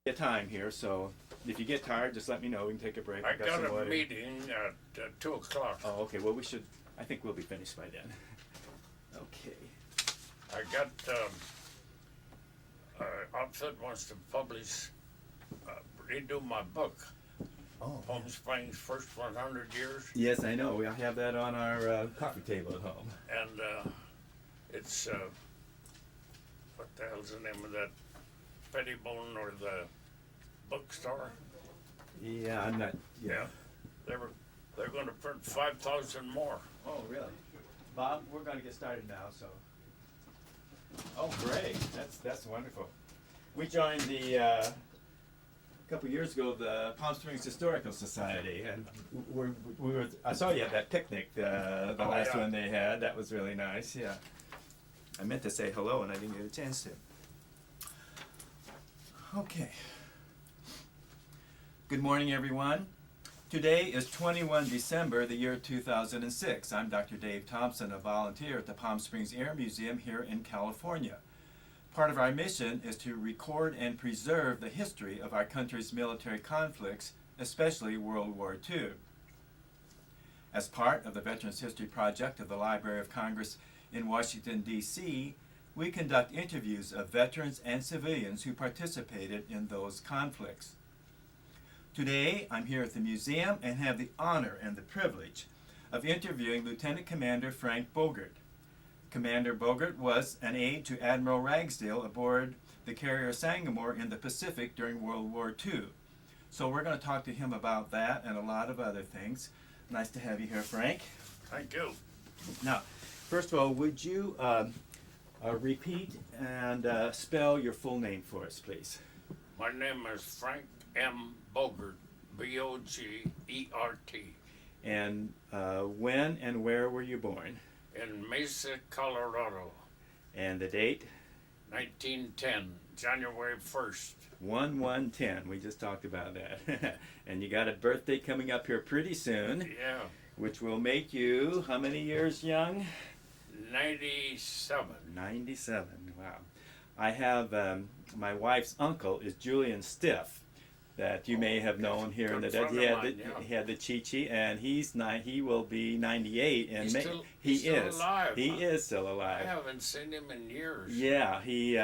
A time here, so if you get tired, just let me know. We can take a break. I got some a water. meeting at 2 o'clock. Oh, okay. Well, I think we'll be finished by then. Okay. I got outfit wants to publish, redo my book, Oh. Palm Springs First 100 Years, Yes, I know. We have that on our coffee table at home. and it's what the hell's the name of that Pettibone or the bookstore? Yeah, I'm not. Yeah. They're going to print 5,000 more. Oh, really? Bob, we're going to get started now. So. Oh, great! That's wonderful. We joined a couple years ago the Palm Springs Historical Society, and we were. I saw you at that picnic, the last one they had. That was really nice. Yeah. I meant to say hello, and I didn't get a chance to. Okay. Good morning, everyone. Today is 21 December, the year 2006. I'm Dr. Dave Thompson, a volunteer at the Palm Springs Air Museum here in California. Part of our mission is to record and preserve the history of our country's military conflicts, especially World War II. As part of the Veterans History Project of the Library of Congress in Washington, D.C., we conduct interviews of veterans and civilians who participated in those conflicts. Today, I'm here at the museum and have the honor and the privilege of interviewing Lieutenant Commander Frank Bogert. Commander Bogert was an aide to Admiral Ragsdale aboard the carrier Usssangamon in the Pacific during World War II. So we're going to talk to him about that and a lot of other things. Nice to have you here, Frank. Thank you. Now, first of all, would you repeat and spell your full name for us, please? My name is Frank M. Bogert, B-O-G-E-R-T. And when and where were you born? In Mesa, Colorado. And the date? 1910, January 1st. 1/1/10. We just talked about that. And you got a birthday coming up here pretty soon. Yeah. Which will make you how many years young? 97. 97. Wow. I have my wife's uncle is Julian Stiff, that you may have known here in the day. He had the Chi-Chi, and he will be 98, and he's still alive. He is still alive. I haven't seen him in years. Yeah, he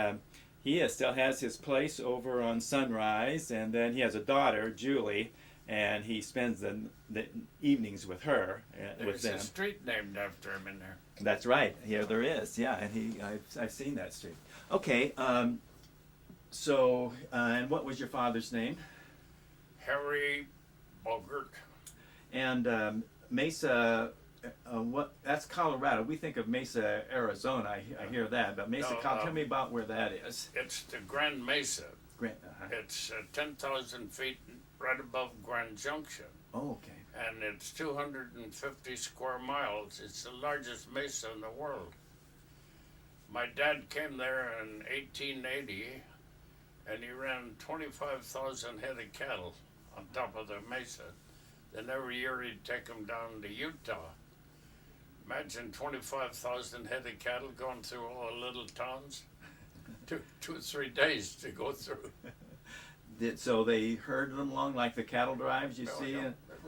still has his place over on Sunrise, and then he has a daughter, Julie, and he spends the evenings with her. With them. There's a street named after him in there. That's right. Yeah, there is. Yeah, and I've seen that street. Okay. So, and what was your father's name? Harry Bogert. And Mesa, that's Colorado. We think of Mesa, Arizona. I hear that, but Mesa, tell me about where that is. It's the Grand Mesa. Uh-huh. It's 10,000 feet right above Grand Junction. Oh, okay. And it's 250 square miles. It's the largest mesa in the world. My dad came there in 1880, and he ran 25,000 head of cattle on top of the mesa. Then every year he'd take them down to Utah. Imagine 25,000 head of cattle going through all the little towns. Took 2 or 3 days to go through. So they herded them along like the cattle drives you see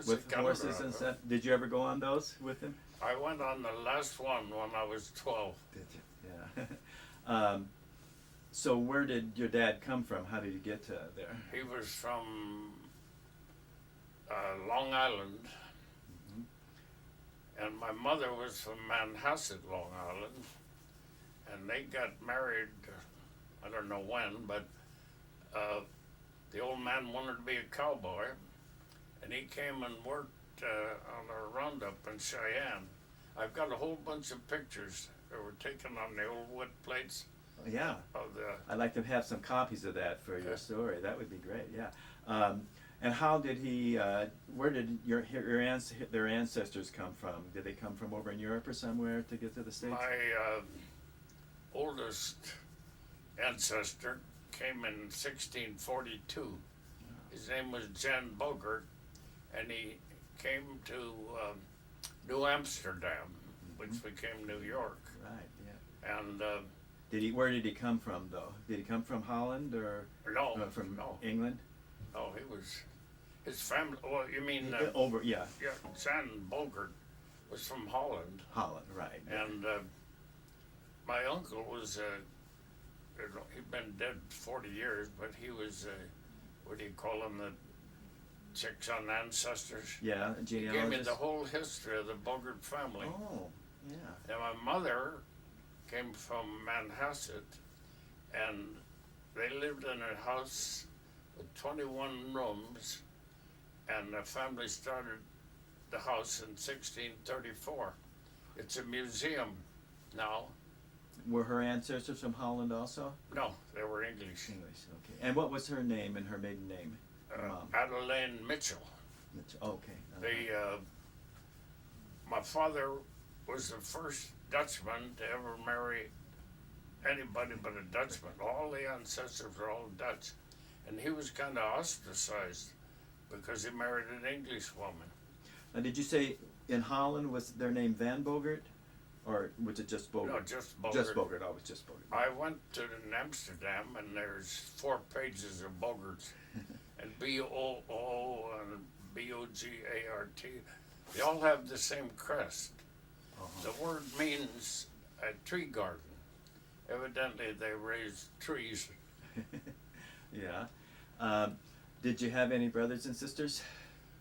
with horses and stuff? Did you ever go on those with them? I went on the last one when I was 12. Did you? Yeah. So where did your dad come from? How did he get to there? He was from Long Island, and my mother was from Manhasset, Long Island, and they got married, I don't know when, but the old man wanted to be a cowboy, and he came and worked on a roundup in Cheyenne. I've got a whole bunch of pictures that were taken on the old wood plates. Yeah, I'd like to have some copies of that for your story. That would be great. Yeah. And how did he? Where did their ancestors come from? Did they come from over in Europe or somewhere to get to the States? My oldest ancestor came in 1642. Wow. His name was Jan Bogert, and he came to New Amsterdam, which became New York. Right. Yeah. And Where did he come from, though? Did he come from Holland or No, from no, England? no. He was his family. Well, you mean Over, yeah, yeah, San Bogert was from Holland, Holland, right. and my uncle was he'd been dead 40 years, but he was what do you call them? The checks on ancestors. Yeah, He gave me genealogist. the whole history of the Bogert family. Oh, yeah. And my mother came from Manhasset, and they lived in a house with 21 rooms, and the family started the house in 1634. It's a museum now. Were her ancestors from Holland also? No, they were English. English, okay. And what was her name and her maiden name? Her mom. Adelaide Mitchell. Okay. My father was the first Dutchman to ever marry anybody but a Dutchman. All the ancestors were all Dutch. And he was kind of ostracized because he married an English woman. Now, did you say in Holland was their name Van Bogert? Or was it just Bogert? No, just Bogert. Just Bogert, oh, it was just Bogert. I went to Amsterdam, and there's 4 pages of Bogerts. And B-O-O and B-O-G-A-R-T. They all have the same crest. The word means a tree garden. Evidently, they raised trees. Yeah. Did you have any brothers and sisters?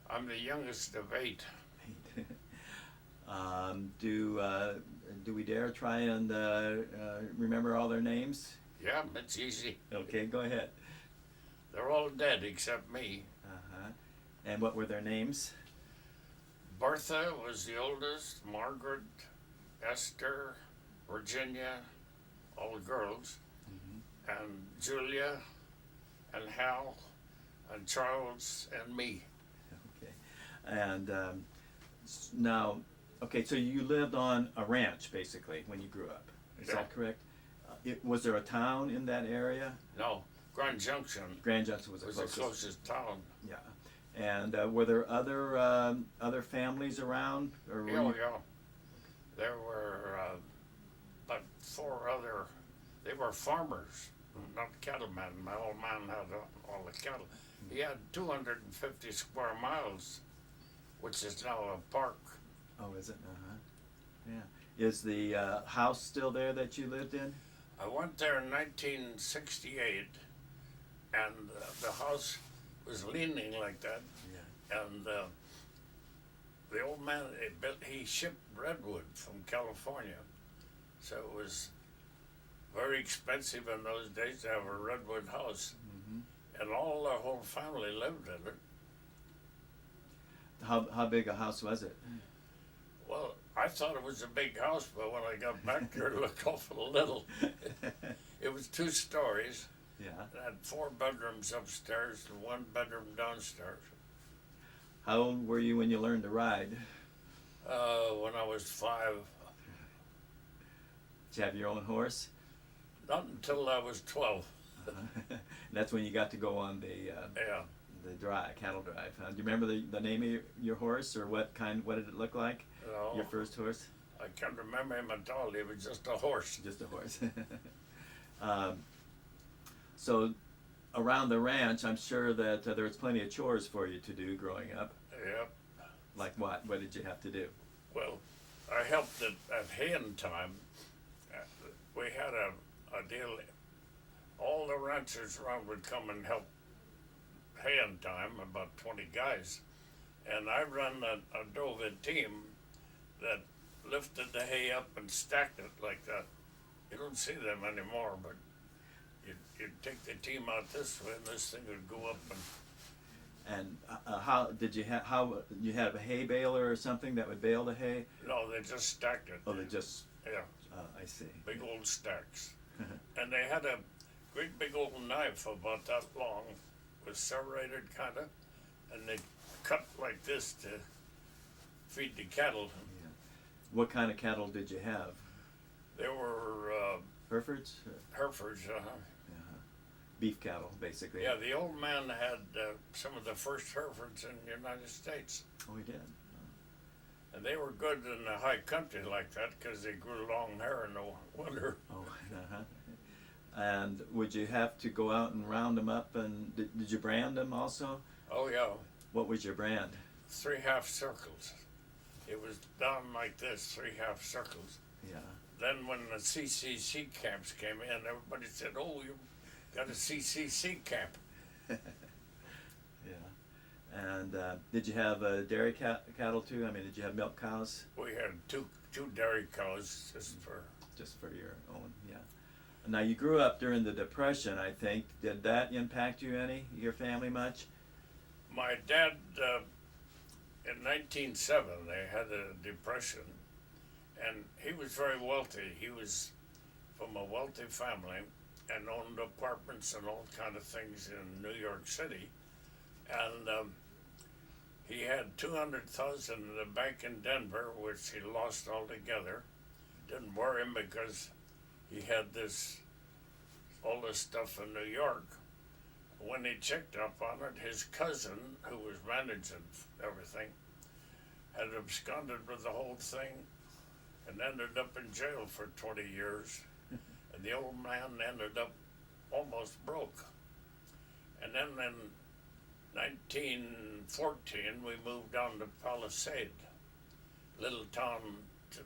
I'm the youngest of 8. Do we dare try and remember all their names? Yeah, it's easy. Okay, go ahead. They're all dead except me. Uh-huh. And what were their names? Bertha was the oldest, Margaret, Esther, Virginia, all the girls, and Julia, and Hal, and Charles, and me. Okay. And now, okay, so you lived on a ranch, basically, when you grew up. Is Yeah. that correct? Was there a town in that area? No, Grand Junction Grand Junction was the was the closest. closest town. Yeah. And were there other families around? Or were Yeah, you- yeah. There were about 4 other, they were farmers, not cattlemen. My old man had all the cattle. He had 250 square miles, which is now a park. Oh, is it? Uh-huh. Yeah. Is the house still there that you lived in? I went there in 1968, and the house was leaning like that. Yeah. And the old man, he shipped redwood from California. So it was very expensive in those days to have a redwood house. Mm-hmm. And all the whole family lived in it. How big a house was it? Well, I thought it was a big house, but when I got back there, it looked awful little. It was 2 stories. Yeah. It had 4 bedrooms upstairs and 1 bedroom downstairs. How old were you when you learned to ride? When I was 5, Did you have your own horse? not until I was 12. That's when you got to go on the Yeah. cattle drive. Do you remember the name of your horse, or what did it look like? No, Your first horse? I can't remember him at all. He was just a horse. Just a horse. So around the ranch, I'm sure that there was plenty of chores for you to do growing up. Yep. Like what? What did you have to do? Well, I helped at haying time. We had a deal. All the ranchers around would come and help haying time, about 20 guys. And I run a Dove team that lifted the hay up and stacked it like that. You don't see them anymore, but you'd take the team out this way, and this thing would go up and And how did you you have a hay baler or something that would bale the hay? no, they just stacked it. Oh, they just. Yeah, I see. big old stacks. And they had a great big old knife about that long, was serrated kind of, and they cut like this to feed the cattle. Yeah. What kind of cattle did you have? They were Herefords? Herefords, Beef cattle, basically. Yeah, the old man had some of the first Herefords in the United States. Oh, he did. And they were good in the high country like that because they grew long hair in the winter. Oh, uh-huh. And would you have to go out and round them up, and did you brand them also? Oh yeah, What was your brand? 3/2 circles. It was down like this, 3/2 circles. Yeah. Then when the CCC camps came in, everybody said, "Oh, you got a CCC camp." Yeah. And did you have dairy cattle too? I mean, did you have milk cows? We had two dairy cows Just for your own, yeah. Now you grew up during the Depression, I think. Did that impact you any? Your family much? My dad, in 1907, they had a depression, and he was very wealthy. He was from a wealthy family and owned apartments and all kind of things in New York City. And he had 200,000 in the bank in Denver, which he lost altogether. Didn't worry him because he had all this stuff in New York. When he checked up on it, his cousin, who was managing everything, had absconded with the whole thing and ended up in jail for 20 years. And the old man ended up almost broke. And then in 1914, we moved down to Palisade, little town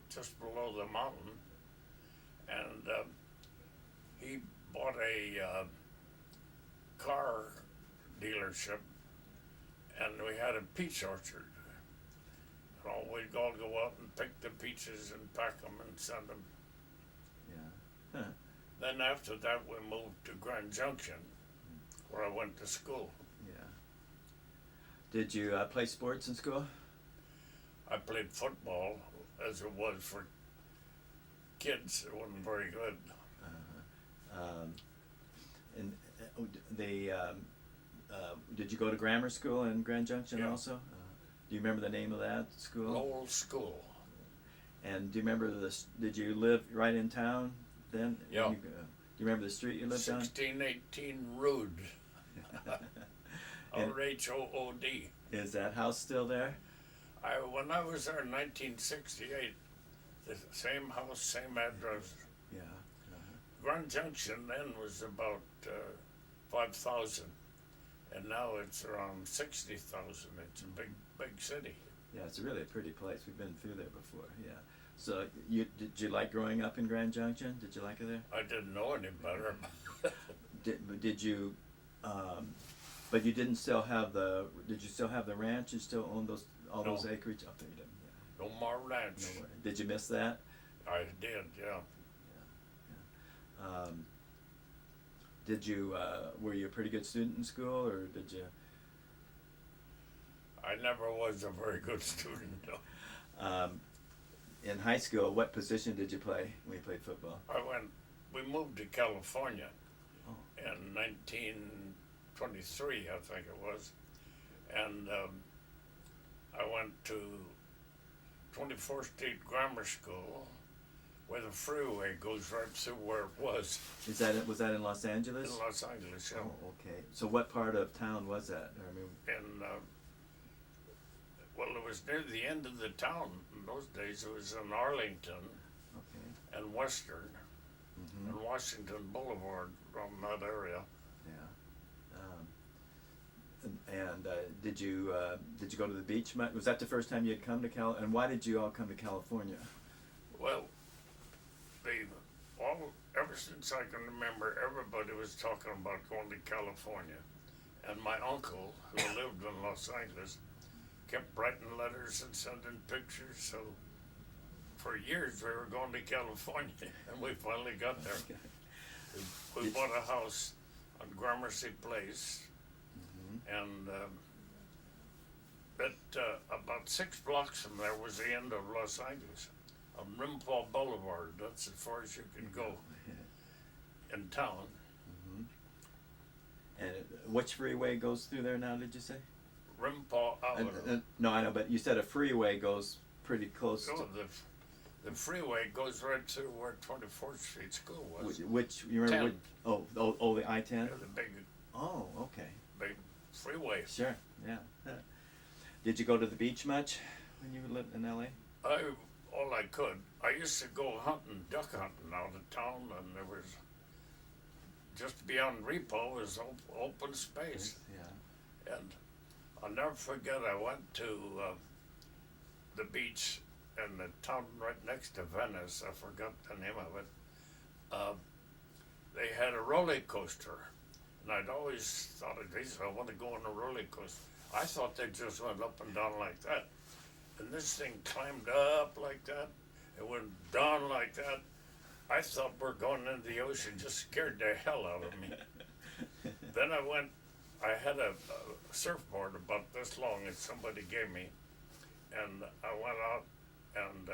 just below the mountain. And he bought a car dealership, and we had a peach orchard. And we'd all go out and pick the peaches and pack them and send them. Yeah. Huh. Then after that, we moved to Grand Junction, where I went to school. Yeah. Did you play sports in school? I played football, as it was for kids. It wasn't very good. And did you go to grammar school in Grand Junction Yeah. also? Do you remember the name of that school? Lowell School. And do you remember did you live right in town then? Yeah. Do you remember the street you lived on? 1618 Rood. And- R-H-O-O-D. Is that house still there? When I was there in 1968, the same house, same address. Yeah. Grand Junction then was about 5,000, and now it's around 60,000. It's a big city. Yeah, it's really a pretty place. We've been through there before. Yeah. So did you like growing up in Grand Junction? Did you like it there? I didn't know any better. Did you? But you didn't still have the. Did you still have the ranch? You still own all those No. acreage? Oh, you didn't. Yeah. No more ranch. No way. Did you miss that? I did, yeah. Did you? Were you a pretty good student in school, or did you? I never was a very good student. No. In high school, what position did you play when you played football? We moved to California Oh. in 1923, I think it was, and I went to 24th Street Grammar School, where the freeway goes right through where it was Was that in Los Angeles? in Los Angeles. Yeah. Oh, okay. So what part of town was that? I mean, And well, it was near the end of the town. In those days, it was in Arlington okay. and Western Mm-hmm. and Washington Boulevard, around that area. Yeah. Did you go to the beach much? Was that the first time you had come to And why did you all come to California? Well, ever since I can remember, everybody was talking about going to California. And my uncle, who lived in Los Angeles, kept writing letters and sending pictures. So for years we were going to California, and we finally got there. We bought a house on Gramercy Place, and about 6 blocks from there was the end of Los Angeles. On Rimpau Boulevard, that's as far as you can go in town. And which freeway goes through there now, did you say? Rimpau Avenue. No, I know, but you said a freeway goes pretty close Oh, to... the freeway goes right through where 24th Street School was. Which you remember? 10. The I-10? Yeah, the Oh, okay. big freeway. Sure, yeah. Did you go to the beach much when you lived in LA? All I could. I used to go hunting, duck hunting out of town, and there was just beyond Repo was open space. Yeah. And I'll never forget. I went to the beach in the town right next to Venice. I forgot the name of it. They had a roller coaster, and I'd always thought, geez, I want to go on a roller coaster. I thought they just went up and down like that. And this thing climbed up like that. It went down like that. I thought we're going into the ocean. Just scared the hell out of me. Then I had a surfboard about this long that somebody gave me. And I went out, and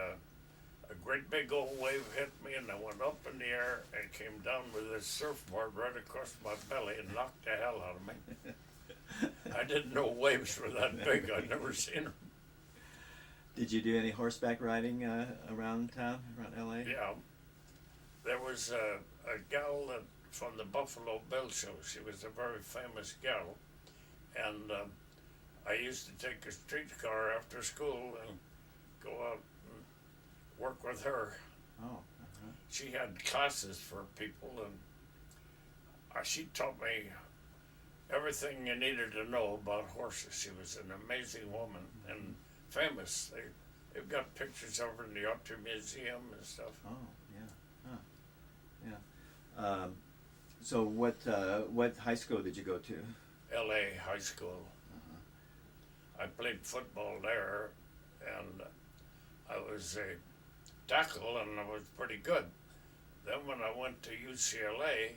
a great big old wave hit me, and I went up in the air and came down with this surfboard right across my belly and knocked the hell out of me. I didn't know waves were that big. I'd never seen them. Did you do any horseback riding around town, around LA? Yeah. There was a gal from the Buffalo Bill show. She was a very famous gal. And I used to take a streetcar after school and go out and work with her. Oh. Uh-huh. She had classes for people, and she taught me everything you needed to know about horses. She was an amazing woman and famous. They've got pictures of her in the Art Museum and stuff. Oh, yeah. Huh. Yeah. So what high school did you go to? L.A. High School. Uh-huh. I played football there, and I was a tackle, and I was pretty good. Then when I went to UCLA,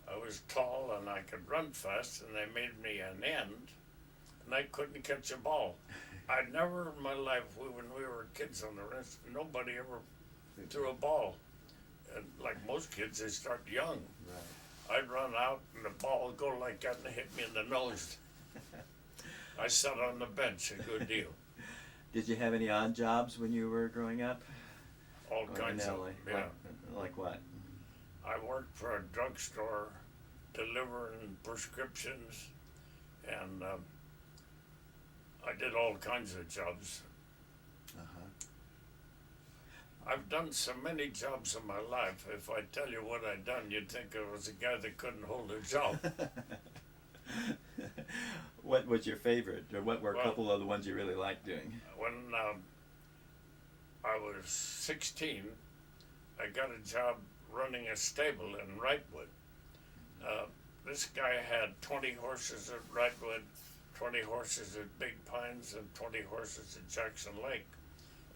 I was tall and I could run fast, and they made me an end, and I couldn't catch a ball. I never in my life, when we were kids on the rest, nobody ever threw a ball. And like most kids, they start young. Right. I'd run out and the ball would go like that and hit me in the nose. I sat on the bench a good deal. Did you have any odd jobs when you were growing up? All Or kinds in of, LA? yeah. Like what? I worked for a drugstore delivering prescriptions, and I did all kinds of jobs. Uh-huh. I've done so many jobs in my life. If I tell you what I'd done, you'd think I was a guy that couldn't hold a job. What was your favorite, or what were a Well, couple of the ones you really liked doing? When I was 16, I got a job running a stable in Wrightwood. This guy had 20 horses at Wrightwood, 20 horses at Big Pines, and 20 horses at Jackson Lake.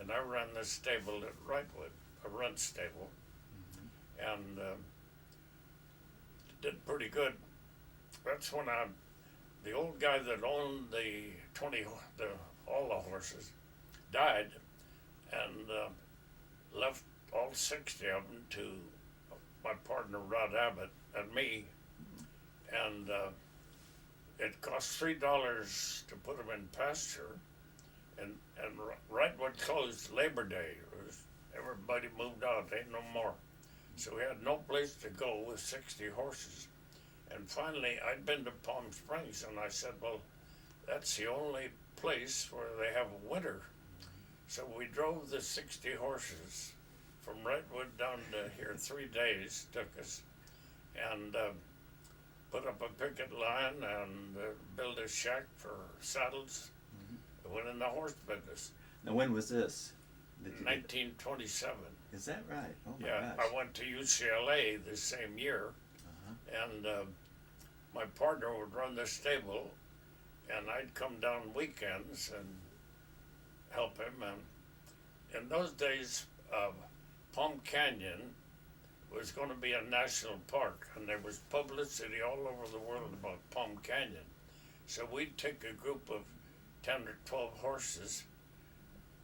And I ran this stable at Wrightwood, a rent stable, and did pretty good. That's when the old guy that owned all the horses died, and left all 60 of them to my partner Rod Abbott and me, and it cost $3 to put them in pasture, and Wrightwood closed Labor Day. Everybody moved out, ain't no more. So we had no place to go with 60 horses. And finally, I'd been to Palm Springs, and I said, well, that's the only place where they have a winter. So we drove the 60 horses from Wrightwood down to here. 3 days took us, and put up a picket line and built a shack for saddles. I went in the horse business. Now, when was this? 1927. Is that right? Oh my Yeah, gosh. I went to UCLA the same year, and my partner would run the stable, and I'd come down weekends and help him. And in those days, Palm Canyon was going to be a national park, and there was publicity all over the world about Palm Canyon. So we'd take a group of 10 or 12 horses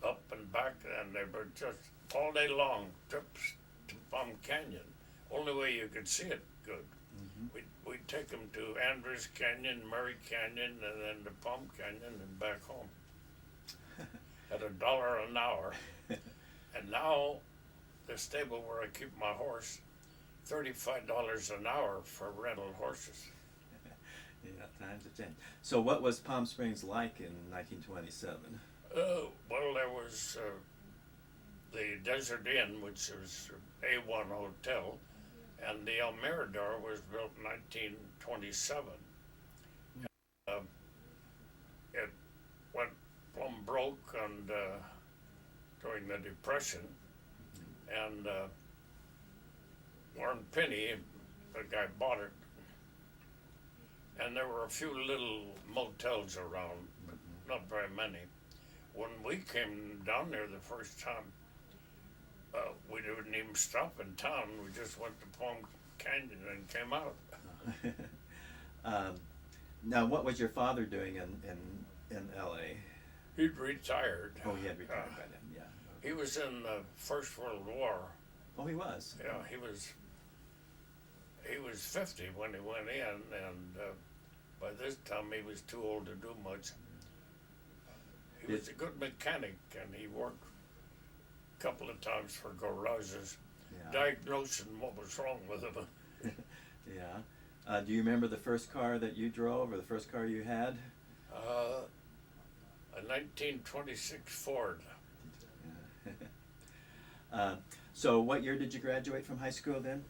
up and back, and they were just all day long trips to Palm Canyon. Only way you could see it good. We'd take them to Andrews Canyon, Murray Canyon, and then to Palm Canyon and back home at $1 an hour. And now the stable where I keep my horse, $35 an hour for rental horses. Yeah, times have changed. So what was Palm Springs like in 1927? Well, there was the Desert Inn, which was A1 hotel, and the El Mirador was built in 1927. It went plumb broke and during the Depression, and Warren Penny, the guy, bought it, and there were a few little motels around, but not very many. When we came down there the first time, we didn't even stop in town. We just went to Palm Canyon and came out. Now, what was your father doing in L.A.? He'd retired. Oh, he had retired by then, yeah. He was in the First World War. Oh, he was? Yeah, he was 50 when he went in, and by this time he was too old to do much. He was a good mechanic, and he worked a couple of times for garages, diagnosing what was wrong with him. Yeah. Do you remember the first car that you drove, or the first car you had? A 1926 Ford. So what year did you graduate from high school then?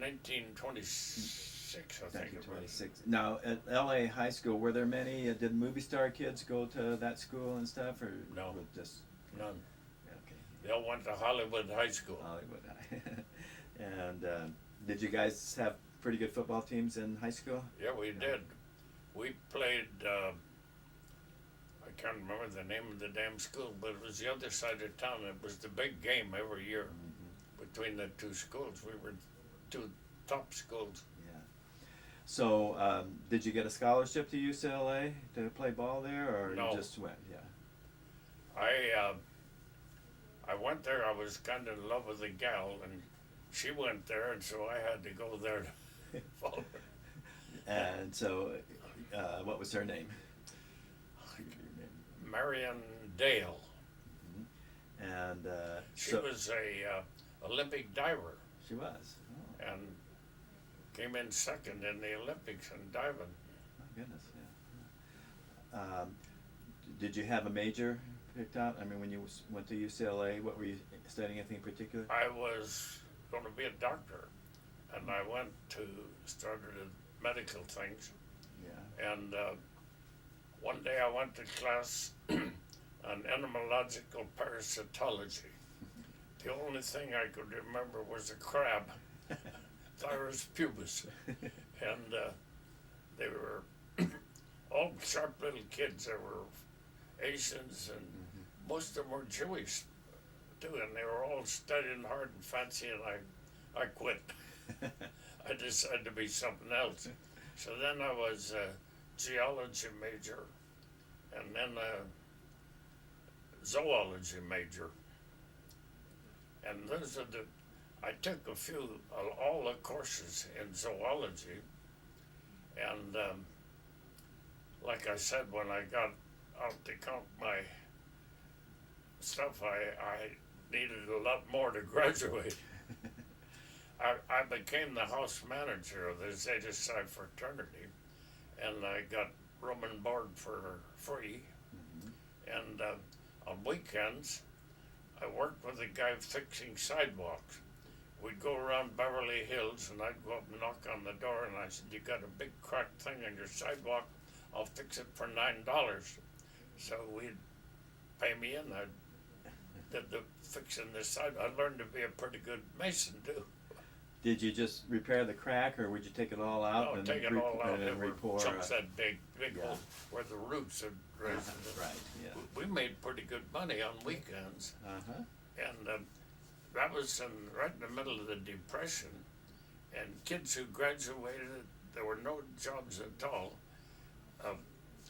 1926, I think it was. 1926. Now, at LA High School, were there many, did movie star kids go to that school and stuff, or? No. Just None. okay. They all went to Hollywood High School. Hollywood High. And did you guys have pretty good football teams in high school? Yeah, we did. We played, I can't remember the name of the damn school, but it was the other side of town. It was the big game every year between the two schools. We were two top schools. Yeah. So, did you get a scholarship to UCLA to play ball there, or No. you just went? Yeah. I went there. I was kind of in love with a gal, and she went there, and so I had to go there to follow her. And so, what was her name? Marion Dale. And She was a Olympic diver She was. Oh, and came in second in the Olympics in diving. my goodness. Yeah. Did you have a major picked out? I mean, when you went to UCLA, what were you studying? Anything in particular? I was going to be a doctor, and I went to started at medical things. Yeah. And one day I went to class on entomological parasitology. The only thing I could remember was a crab, Thyrus pubis, and they were all sharp little kids. They were Asians, and most of them were Jewish too, and they were all studying hard and fancy, and I quit. I decided to be something else. So then I was a geology major, and then a zoology major. And those are I took all the courses in zoology, and like I said, when I got out to count my stuff, I needed a lot more to graduate. I became the house manager of the Zeta Psi fraternity, and I got room and board for free. And on weekends, I worked with a guy fixing sidewalks. We'd go around Beverly Hills, and I'd go up and knock on the door, and I said, "You got a big cracked thing on your sidewalk? I'll fix it for $9. So we'd pay me, and I did the fixing the side. I learned to be a pretty good mason too. Did you just repair the crack, or would you take it all out? No, take it all out. And There were re-pour? chunks that big Yeah. hole where the roots had risen. Right. Yeah. We made pretty good money on weekends, Uh-huh. and that was right in the middle of the Depression. And kids who graduated, there were no jobs at all.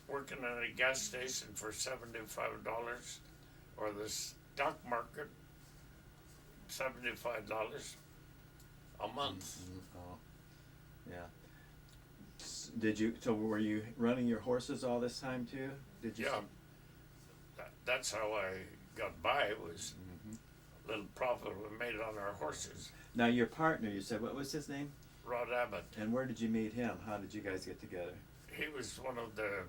Working at a gas station for $75, or the stock market, $75 a month. Oh. Yeah. So were you running your horses all this time too? Did you? Yeah, that's how I got by. Was little profit we made on our horses. Now your partner, you said, what was his name? Rod Abbott. And where did you meet him? How did you guys get together? He was one of the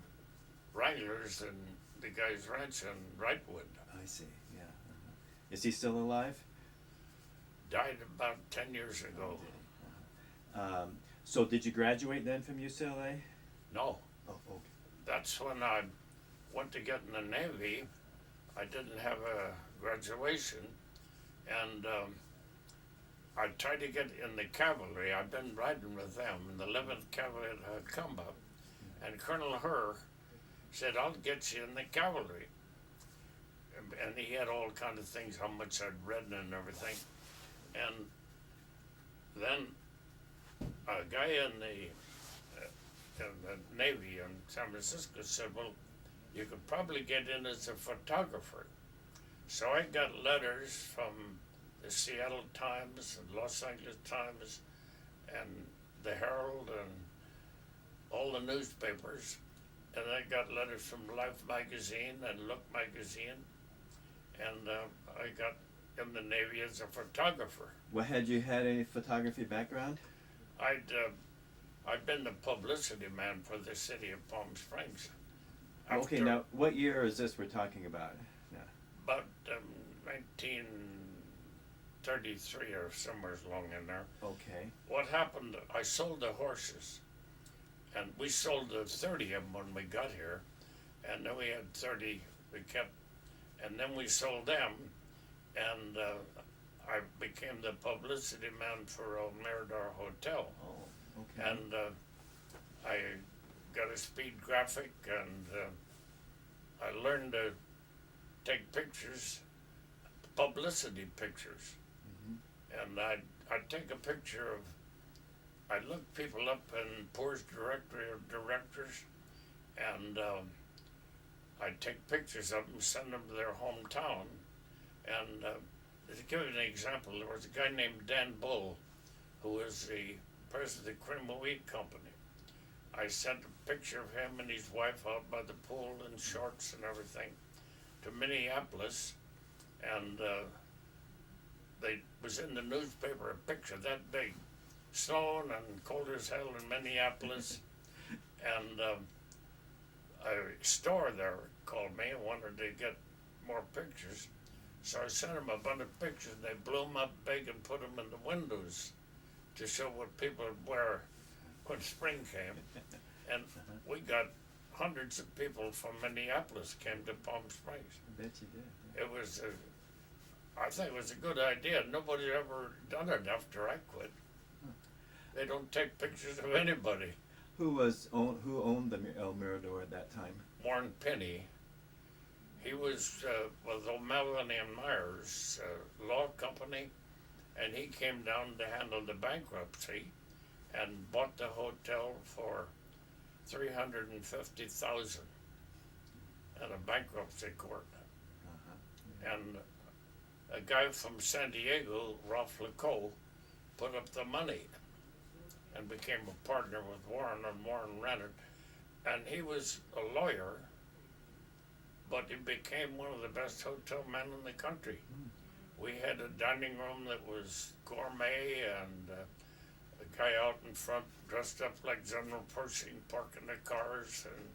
wranglers in the guy's ranch in Wrightwood. I see. Yeah. Is he still alive? Died about 10 years ago. So did you graduate then from UCLA? No, Oh, okay. that's when I went to get in the Navy. I didn't have a graduation, and I tried to get in the cavalry. I've been riding with them in the 11th Cavalry at Comba, and Colonel Herr said, "I'll get you in the cavalry." And he had all kind of things, how much I'd read and everything. And then a guy in the Navy in San Francisco said, "Well, you could probably get in as a photographer." So I got letters from the Seattle Times and Los Angeles Times and the Herald and all the newspapers. And I got letters from Life magazine and Look magazine. And I got in the Navy as a photographer. Well, had you had any photography background? I'd been the publicity man for the city of Palm Springs. Okay, now what year is this we're talking about? Yeah. About 1933 or somewhere along in there. Okay. What happened, I sold the horses. And we sold 30 of them when we got here. And then we had 30 we kept. And then we sold them. And I became the publicity man for El Mirador Hotel. Oh, okay. And I got a speed graphic, and I learned to take pictures, publicity pictures. And I'd take a picture of, I'd look people up in Poor's Directory of Directors, and I'd take pictures of them, send them to their hometown. And to give you an example, there was a guy named Dan Bull, who was the president of the Cream of Wheat Company. I sent a picture of him and his wife out by the pool in shorts and everything to Minneapolis, and they was in the newspaper, a picture that big, snowing and cold as hell in Minneapolis. And a store there called me and wanted to get more pictures. So I sent them a bunch of pictures, and they blew them up big and put them in the windows to show what people would wear when spring came. And we got hundreds of people from Minneapolis came to Palm Springs. I bet you did. It was, I think it was a good idea. Nobody ever done it after I quit. They don't take pictures of anybody. Who owned the El Mirador at that time? Warren Penny. He was with O'Melveny and Myers law company, and he came down to handle the bankruptcy and bought the hotel for $350,000 at a bankruptcy court. And a guy from San Diego, Ralph Lecoq, put up the money and became a partner with Warren, and Warren rented. And he was a lawyer, but he became one of the best hotel men in the country. We had a dining room that was gourmet, and a guy out in front dressed up like General Pershing parking the cars, and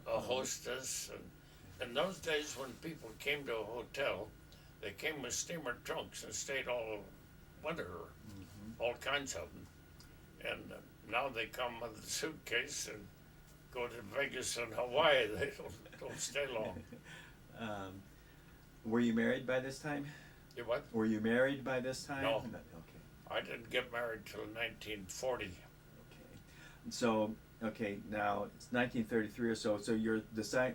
a hostess. And in those days when people came to a hotel, they came with steamer trunks and stayed all winter, all kinds of them. And now they come with a suitcase and go to Vegas and Hawaii. They don't stay long. Were you married by this time? You what? Were you married by this time? No. Okay. I didn't get married till 1940. Okay. So, okay, now it's 1933 or so. So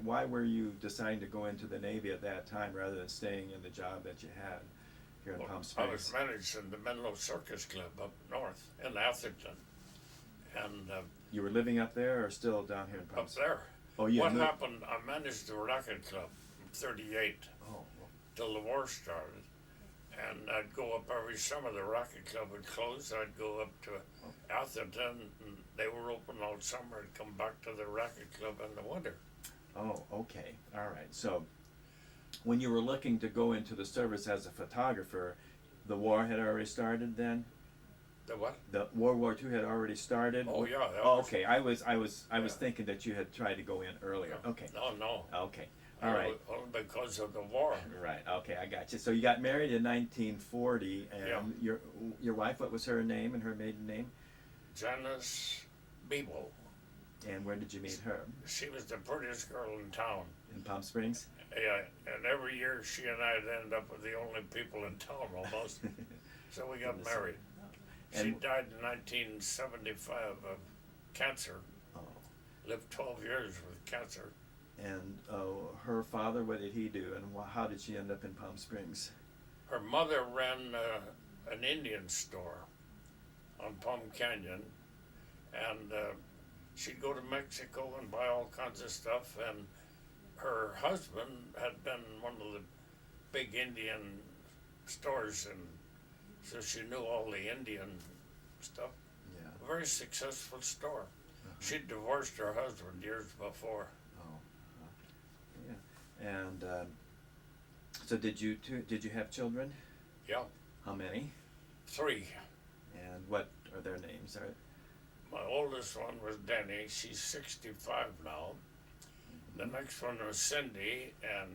why were you deciding to go into the Navy at that time rather than staying in the job that you had here in Palm Springs? I was managing the Menlo Circus Club up north in Atherton. And you were living up there or still down here in Palm up Springs? there. Oh, yeah. What happened, I managed the Rocket Club from 38 till the war started. And I'd go up every summer. The Rocket Club would close. I'd go up to Atherton, and they were open all summer. I'd come back to the Rocket Club in the winter. Oh, okay. All right. So when you were looking to go into the service as a photographer, the war had already started then? The what? The World War II had already started? Oh, yeah. Oh, okay. I was thinking that you had tried to go in earlier. Okay. No. Okay. All right. Only because of the war. Right. Okay, I got you. So you got married in 1940, and Yeah. your wife, what was her name and her maiden name? Janice Bebo. And where did you meet her? She was the prettiest girl in town. In Palm Springs? Yeah, and every year she and I'd end up with the only people in town almost. So we got married. She And- died in 1975 of cancer. Oh. Lived 12 years with cancer. And her father, what did he do, and how did she end up in Palm Springs? Her mother ran an Indian store on Palm Canyon, and she'd go to Mexico and buy all kinds of stuff, and her husband had been one of the big Indian stores, and so she knew all the Indian stuff. Yeah. A very successful store. Uh-huh. She'd divorced her husband years before. Oh. Yeah. And so did you have children? Yeah, How many? 3. And what are their names? My oldest one was Denny. She's 65 now. The next one was Cindy, and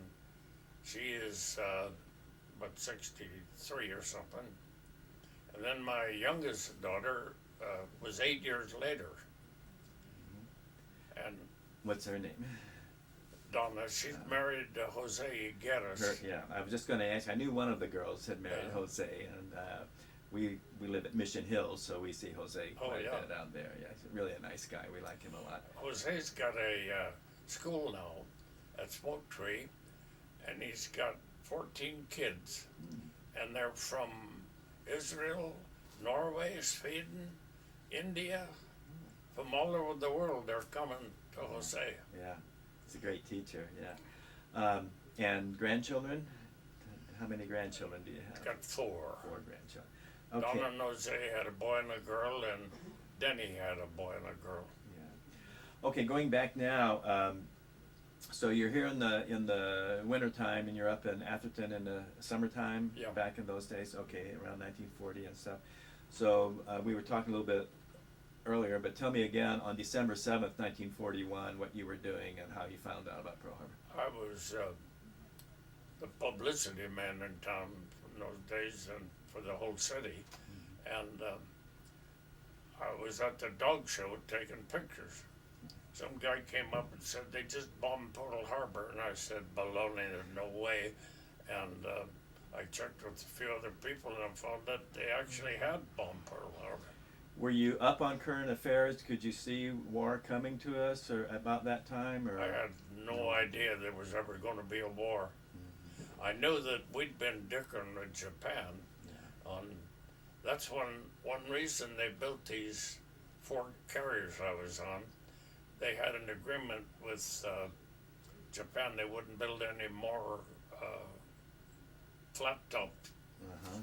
she is about 63 or something. And then my youngest daughter was 8 years later. And What's her name? Donna, she's married Jose Higueras. Yeah, I was just going to ask. I knew one of the the had married Yeah. Jose, and we live at Mission Hills, so we see Jose Oh, quite a yeah. bit out there. Yeah, he's really a nice guy. We like him a lot. Jose's got a school now at Smoke Tree, and he's got 14 kids, and they're from Israel, Norway, Sweden, India, from all over the world. They're coming to Jose. Yeah, he's a great teacher. Yeah, and grandchildren. How many grandchildren do you have? He's got 4. 4 grandchildren. Okay. Donna and Jose had a boy and a girl, and Denny had a boy and a girl. Yeah. Okay, going back now. So you're here in the wintertime, and you're up in Atherton in the summertime. Yeah. Back in those days. Okay, around 1940 and stuff. So we were talking a little bit earlier, but tell me again on December 7th, 1941, what you were doing and how you found out about Pearl Harbor. I was the publicity man in town in those days and for the whole city. And I was at the dog show taking pictures. Some guy came up and said, they just bombed Pearl Harbor. And I said, baloney, there's no way. And I checked with a few other people and I found that they actually had bombed Pearl Harbor. Were you up on current affairs? Could you see war coming to us or about that time? Or I had no idea there was ever going to be a war. I knew that we'd been dickering with Japan. That's one reason they built these 4 carriers I was on. They had an agreement with Japan. They wouldn't build any more flat top, Uh-huh.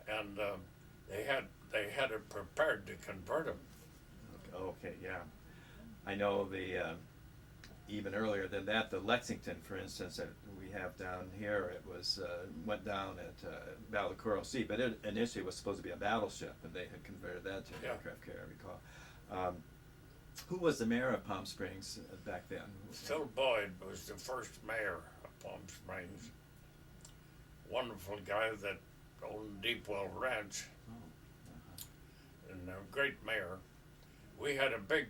and they had it prepared to convert them. Okay, yeah. I know even earlier than that, the Lexington, for instance, that we have down here, it was went down at Battle of Coral Sea, but it initially was supposed to be a battleship, and they had converted that to an Yeah. aircraft carrier, I recall. Who was the mayor of Palm Springs back then? Phil Boyd was the first mayor of Palm Springs. Wonderful guy that owned Deepwell Ranch, and a great mayor. We had a big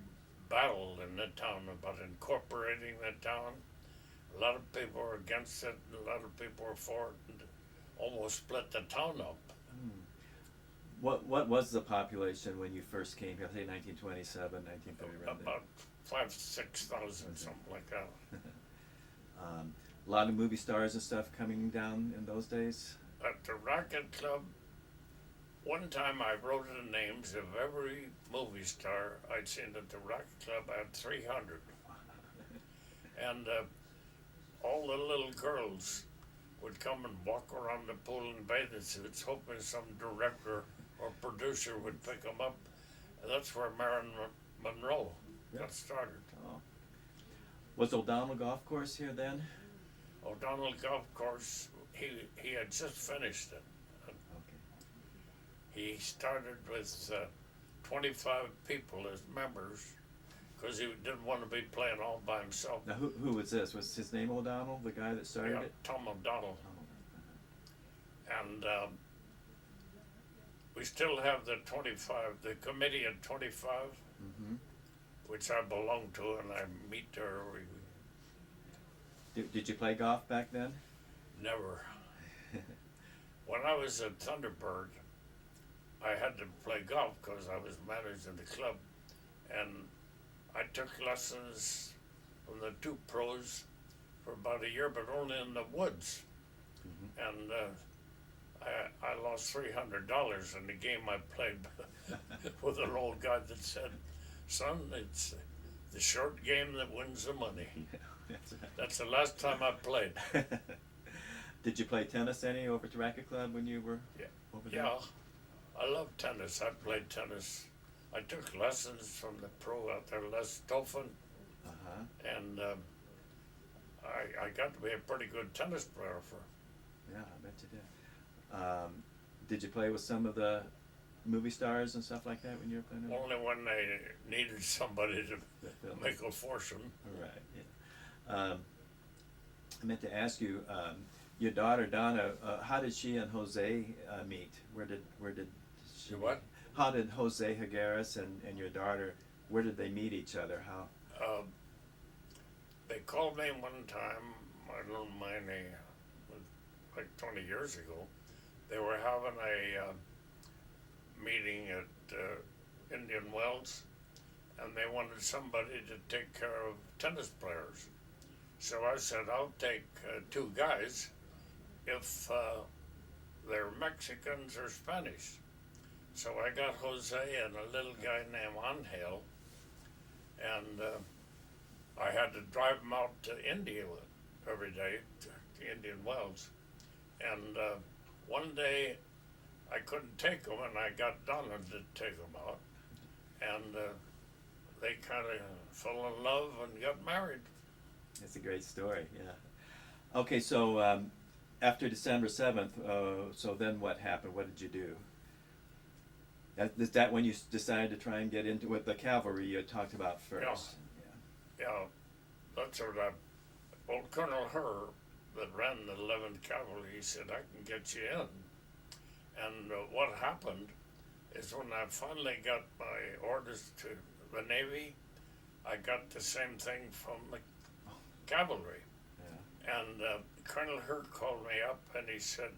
battle in the town about incorporating the town. A lot of people were against it, and a lot of people were for it, and almost split the town up. What was the population when you first came here? Say 1927, 1930, around there. About 5,000-6,000, something like that. A lot of movie stars and stuff coming down in those days. At the Rocket Club, one time I wrote the names of every movie star I'd seen at the Rocket Club. I had 300. And all the little girls would come and walk around the pool in bathing suits, hoping some director or producer would pick them up. And that's where Marilyn Monroe got started. Oh. Was O'Donnell Golf Course here then? O'Donnell Golf Course, he had just finished it. Okay. He started with 25 people as members. Of because he didn't want to be playing all by himself. Now, who was this? Was his name O'Donnell, the guy that started Yeah, it? Tom O'Donnell. Oh, And we still have the 25, the committee at 25, mm-hmm. which I belong to, and I meet there. Did you play golf back then? Never. When I was at Thunderbird, I had to play golf because I was managing the club, and I took lessons from the two pros for about a year, but only in the woods. Mm-hmm. And I lost $300 in the game I played with an old guy that said, "Son, it's the short game that wins the money." Yeah, That's the last time I played. Did you play tennis any over at the racket club when you were over there? Yeah, I love tennis. I played tennis. I took lessons from the pro out there, Les Stoffen, Uh-huh. and I got to be a pretty good tennis player for. Yeah, I bet you did. Did you play with some of the movie stars and stuff like that when you were playing? Only when they needed somebody to make a fortune. Right. Yeah. I meant to ask you, your daughter Donna. How did she and Jose meet? Where did she? What? How did Jose Higueras and your daughter? Where did they meet each other? How? They called me one time. I don't mind like 20 years ago. They were having a meeting at Indian Wells, and they wanted somebody to take care of tennis players. So I said, I'll take two guys if they're Mexicans or Spanish. So I got Jose and a little guy named Angel, and I had to drive them out to India every day, to Indian Wells. And one day I couldn't take them, and I got Donna to take them out. And they kind of fell in love and got married. It's a great story, yeah. Okay, so after December 7th, so then what happened? What did you do? Is that when you decided to try and get into with the cavalry you had talked about first? Yeah, that's what old Colonel Herr that ran the 11th Cavalry, he said, I can get you in. And what happened is when I finally got my orders to the Navy, I got the same thing from the cavalry. Yeah. And Colonel Herr called me up and he said,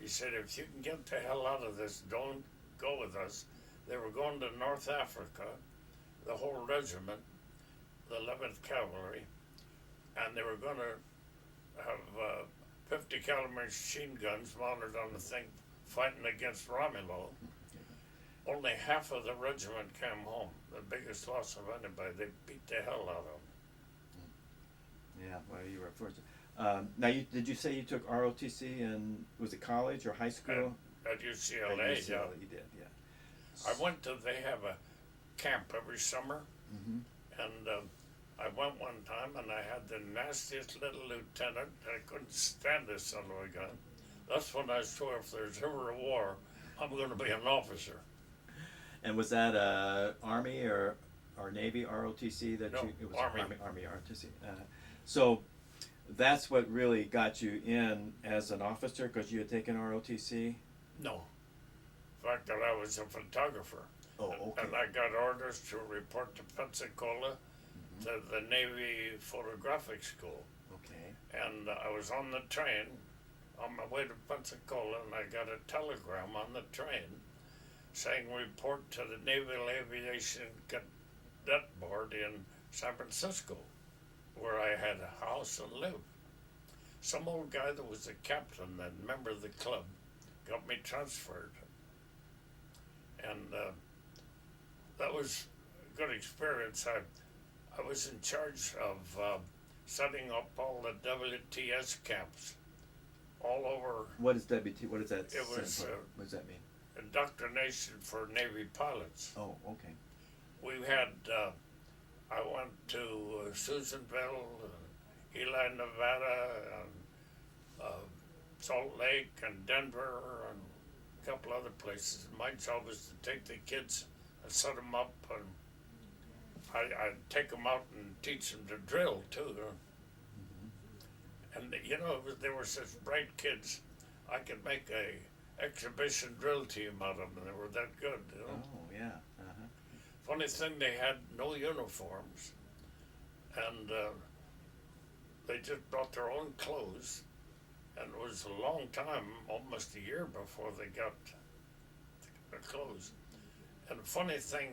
if you can get the hell out of this, don't go with us. They were going to North Africa, the whole regiment, the 11th Cavalry, and they were going to have 50 caliber machine guns mounted on the thing fighting against Romulo. Only half of the regiment came home, the biggest loss of anybody. They beat the hell out of them. Yeah, well, you were fortunate. Now, did you say you took ROTC in, was it college or high school? At UCLA, At UCLA, yeah. you did, yeah. They have a camp every summer, Mm-hmm. and I went one time and I had the nastiest little lieutenant. I couldn't stand this son of a gun. That's when I swore if there's ever a war, I'm going to be an officer. And was that Army or Navy ROTC that No, you? It was Army. Army ROTC. So that's what really got you in as an officer, because you had taken ROTC. No. In fact, that I was a photographer. Oh, okay. And I got orders to report to Pensacola to the Navy Photographic School. Okay. And I was on the train on my way to Pensacola, and I got a telegram on the train saying report to the Naval Aviation Cadet Board in San Francisco, where I had a house and lived. Some old guy that was a captain and member of the club got me transferred. And that was a good experience. I was in charge of setting up all the WTS camps all over. What is WT? What does that? It was, stand for? What does that mean? Indoctrination for Navy pilots. Oh, okay. We had, I went to Susanville, Ely, Nevada, and Salt Lake, and Denver, and a couple other places. My job was to take the kids and set them up and I'd take them out and teach them to drill too. And you know, they were such bright kids. I could make a exhibition drill team out of them, and they were that good. You know? Oh, yeah. Uh-huh. Funny thing, they had no uniforms, and they just brought their own clothes. And it was a long time, almost a year before they got their clothes. And the funny thing,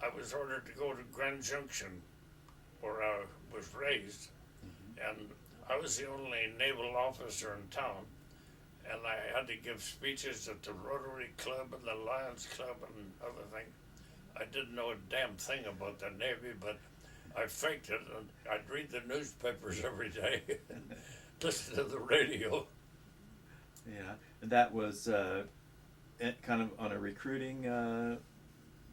I was ordered to go to Grand Junction, where I was raised, and I was the only naval officer in town, and I had to give speeches at the Rotary Club and the Lions Club and other things. I didn't know a damn thing about the Navy, but I faked it, and I'd read the newspapers every day, listen to the radio. Yeah, and that was kind of on a recruiting,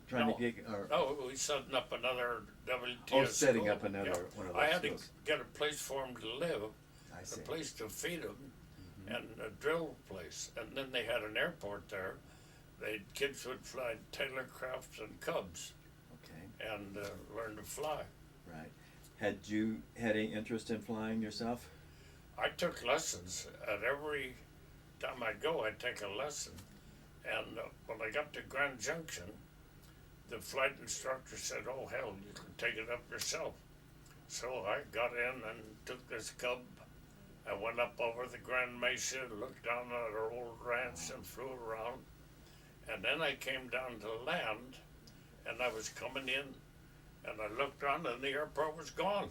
trying to get, or No, we setting up another WTS oh, setting school. up another one of those I had schools. to get a place for them to live, I a see. place to feed them, and a drill place. And then they had an airport there. Kids would fly Taylorcrafts and Cubs Okay, and learn to fly. right. Had you had any interest in flying yourself? I took lessons. At every time I'd go, I'd take a lesson. And when I got to Grand Junction, the flight instructor said, "Oh, hell, you can take it up yourself." So I got in and took this Cub. I went up over the Grand Mesa, looked down at our old ranch and flew around. And then I came down to land, and I was coming in, and I looked around, and the airport was gone.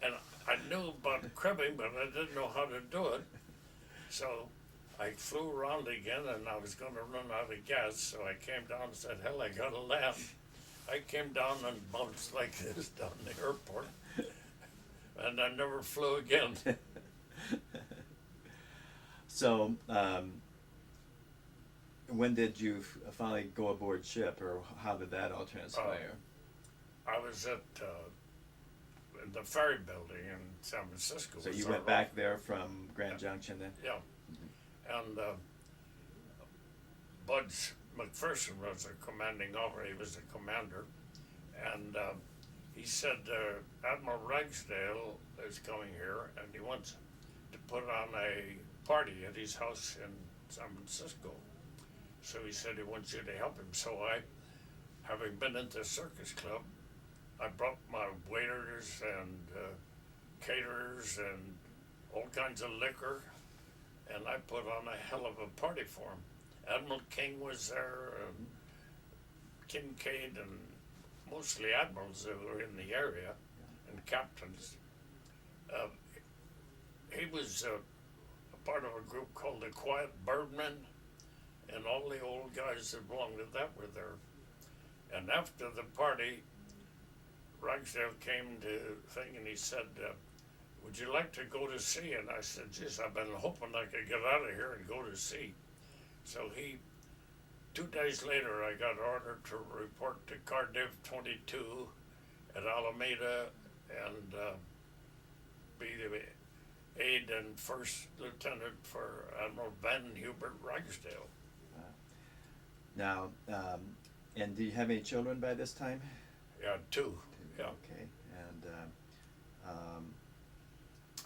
And I knew about cribbing, but I didn't know how to do it. So I flew around again, and I was going to run out of gas, so I came down and said, "Hell, I got to land." I came down and bounced like this down the airport, and I never flew again. So, when did you finally go aboard ship, or how did that all transpire? I was at in the ferry building in San Francisco. So It you was went our back there from Grand Junction then? Yeah. And Budge McPherson was the commanding officer. He was the commander. And he said, Admiral Ragsdale is coming here, and he wants to put on a party at his house in San Francisco. So he said he wants you to help him. So I, having been into the circus club, I brought my waiters and caterers and all kinds of liquor, and I put on a hell of a party for him. Admiral King was there, and Kincaid, and mostly admirals that were in the area, and captains. He was a part of a group called the Quiet Birdmen, and all the old guys that belonged to that were there. And after the party, Ragsdale came to thing, and he said, "Would you like to go to sea?" And I said, "Geez, I've been hoping I could get out of here and go to sea." So 2 days later, I got ordered to report to Cardiff 22 at Alameda and be the aide and first lieutenant for Admiral Van Hubert Ragsdale. Now, and do you have any children by this time? Yeah, 2. Yeah. Okay, and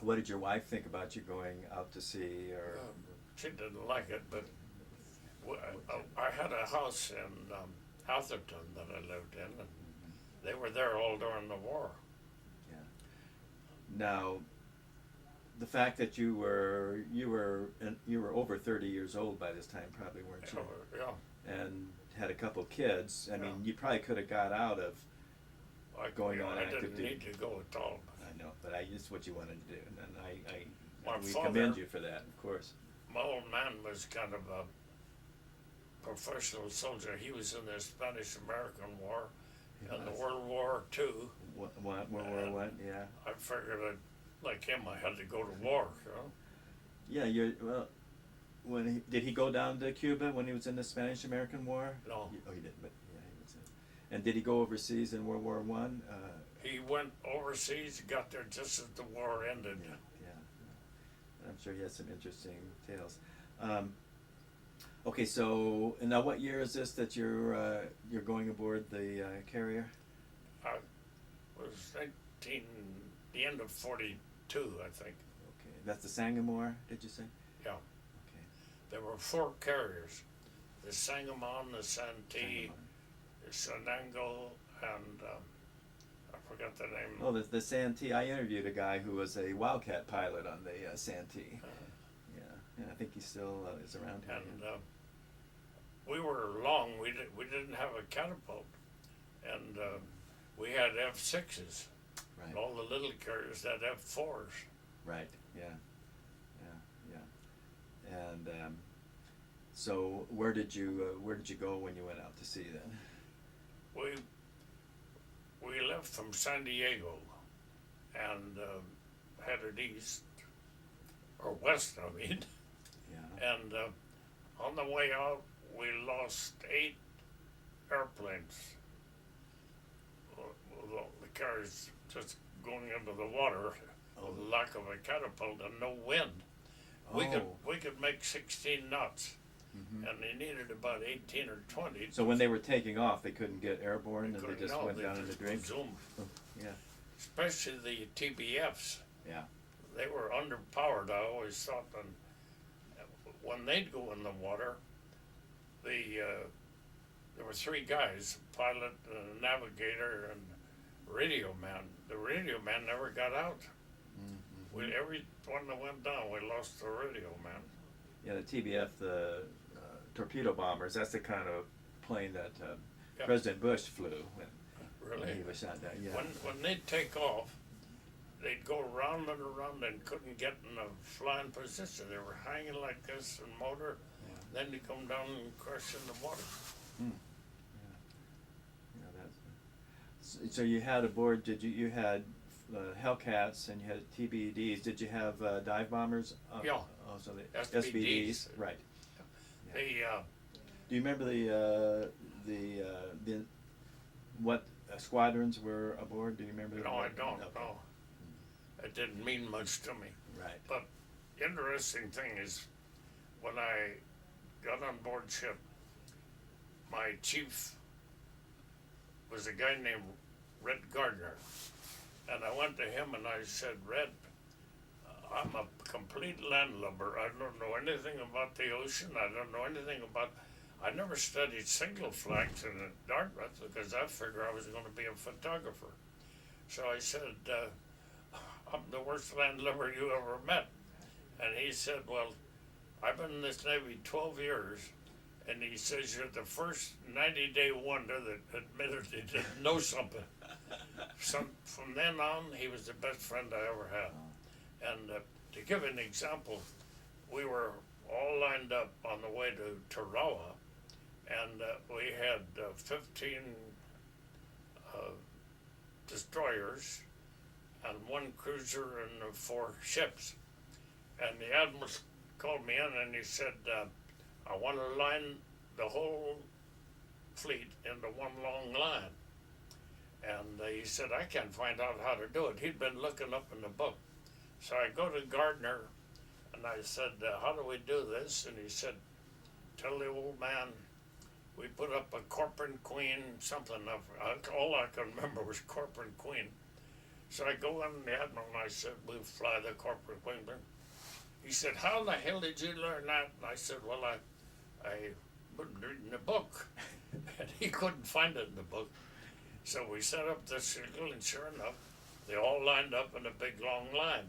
what did your wife think about you going out to sea, or? She didn't like it, but I had a house in Atherton that I lived in, and they were there all during the war. Yeah. Now, the fact that you were over 30 years old by this time, probably, weren't you? Yeah. And had a couple kids. I mean, Yeah. you probably could have got out of going on I active didn't duty. need to go at all. I know, but it's what you wanted to do, and My we father- commend you for that, of course. My old man was kind of a professional soldier. He was in the Spanish-American War and the World War II. World War One, yeah. I figured like him, I had to go to war, you know? Yeah, did he go down to Cuba when he was in the Spanish-American War? No. Oh, he didn't, but yeah, he was. And did he go overseas in World War One? He went overseas, got there just as the war ended. Yeah. I'm sure he has some interesting tales. Okay, so and now what year is this that you're going aboard the carrier? I was 19, the end of 42, I think. Okay, that's the Usssangamon, did you say? Yeah. Okay. There were 4 carriers: the Usssangamon, the Santee, Usssangamon. the Sanango, and I forgot the name. Oh, the Santee. I interviewed a guy who was a Wildcat pilot on the Santee. Yeah, I think he still is around here. And we were long. We didn't have a catapult, and we had F6s. Right. All the little carriers had F4s. Right. Yeah. And so where did you go when you went out to sea then? We left from San Diego and headed east, or west, I mean. Yeah. And on the way out, we lost 8 airplanes. The carriers just going into the water with lack of a catapult and no wind. We could make 16 knots, and they needed about 18 or 20. So when they were taking off, they couldn't get airborne, and they just went down in the just drain. Zoom. Yeah. Especially the TBFs. Yeah. They were underpowered. I always thought, and when they'd go in the water, there were 3 guys: pilot, navigator, and radio man. The radio man never got out. Every one that went down, we lost the radio man. Yeah, the TBF, the torpedo bombers. That's the kind of plane that Yeah. President Bush flew when Really? he was shot down. Yeah. When they'd take off, they'd go around and around and couldn't get in a flying position. They were hanging like this in motor. Yeah. Then they come down and crash in the water. So you had aboard. You had Hellcats and you had TBDs. Did you have dive bombers? Yeah. Oh, so the SBDs. right. They Do you remember the what squadrons were aboard? Do you remember? no, I don't. No, it didn't mean much to me. Right. But interesting thing is, when I got on board ship, my chief was a guy named Red Gardner. And I went to him and I said, "Red, I'm a complete landlubber. I don't know anything about the ocean. I don't know anything about... I never studied signal flags in Dartmouth because I figured I was going to be a photographer." So I said, "I'm the worst landlubber you ever met." And he said, "Well, I've been in this Navy 12 years. And he says, you're the first 90-day wonder that admitted he didn't know something." From then on, he was the best friend I ever had. And to give an example, we were all lined up on the way to Tarawa, and we had 15 destroyers and 1 cruiser and 4 ships. And the admiral called me in and he said, "I want to line the whole fleet into one long line." And he said, "I can't find out how to do it." He'd been looking up in the book. So I go to Gardner and I said, "How do we do this?" And he said, "Tell the old man we put up a Corcoran Queen, something of, all I can remember was Corcoran Queen." So I go in the admiral and I said, "We fly the Corcoran Queen." He said, "How the hell did you learn that?" And I said, "Well, I been reading the book." And he couldn't find it in the book. So we set up the signal, and sure enough, they all lined up in a big long line.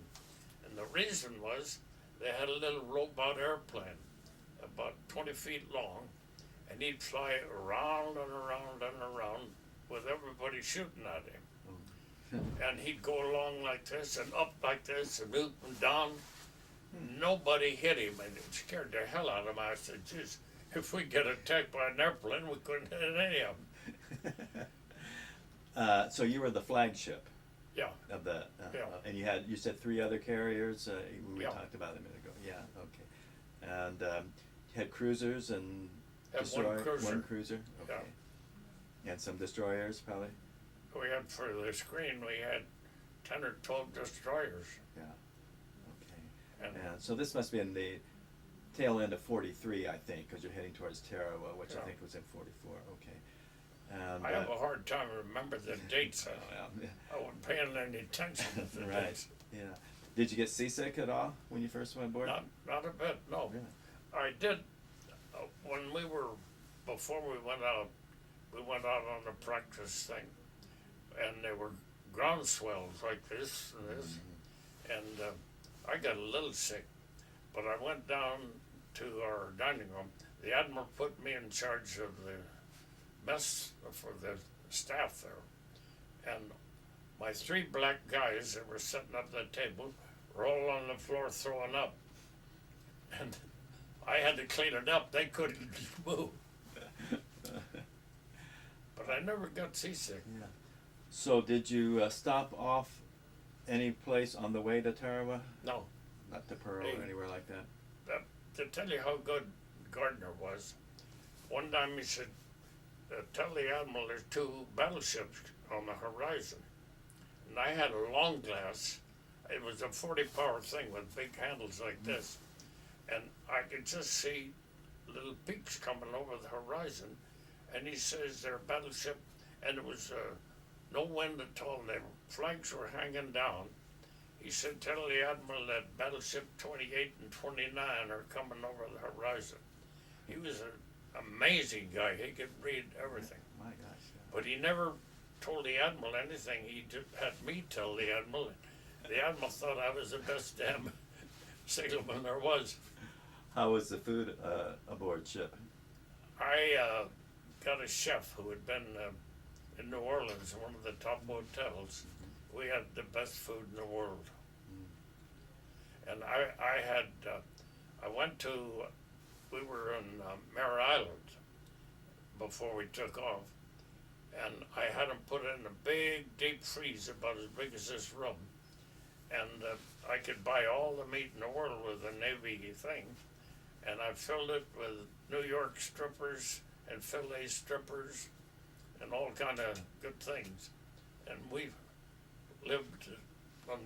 And the reason was they had a little robot airplane, about 20 feet long, and he'd fly around and around and around with everybody shooting at him. And he'd go along like this and up like this and up and down. Nobody hit him, and it scared the hell out of him. I said, "Geez, if we get attacked by an airplane, we couldn't hit any of them." So you were the flagship. Yeah. Of the. Yeah. And you said 3 other carriers. We Yeah. talked about it a minute ago. Yeah. Okay. And you had cruisers and Had destroyers. 1 cruiser. 1 cruiser. Okay. And some destroyers, probably. We had, for the screen, we had 10 or 12 destroyers. Yeah. Okay. And And so this must be in tail end of 43, I think, because you're heading towards Tarawa, which I Yeah. think was in 44. Okay. And, I have a hard time remembering the dates. well, I wasn't paying any attention to the right. dates. Yeah. Did you get seasick at all when you first went aboard? Not a bit, no. Really? I did, when before we went out on the practice thing, and there were ground swells like this and this, and I got a little sick, but I went down to our dining room. The Admiral put me in charge of the mess for the staff there, and my three black guys that were sitting up at the table were all on the floor throwing up, and I had to clean it up. They couldn't move. But I never got seasick. Yeah. So did you stop off any place on the way to Tarawa? No. Not to Pearl Hey. or anywhere like that? To tell you how good Gardner was, one time he said, tell the Admiral there's two battleships on the horizon. And I had a long glass. It was a 40-power thing with big handles like this. And I could just see little peaks coming over the horizon. And he says they're a battleship, and it was no wind at all. Their flags were hanging down. He said, tell the Admiral that battleship 28 and 29 are coming over the horizon. He was an amazing guy. He could read everything. My gosh. Yeah. But he never told the Admiral anything. He just had me tell the Admiral. The Admiral thought I was the best damn sailorman there was. How was the food aboard ship? I got a chef who had been in New Orleans, one of the top hotels. We had the best food in the world. And we were in Mare Island before we took off, and I had them put in a big deep freeze about as big as this room, and I could buy all the meat in the world with a Navy thing, and I filled it with New York strippers and Philly strippers and all kind of good things, and we lived on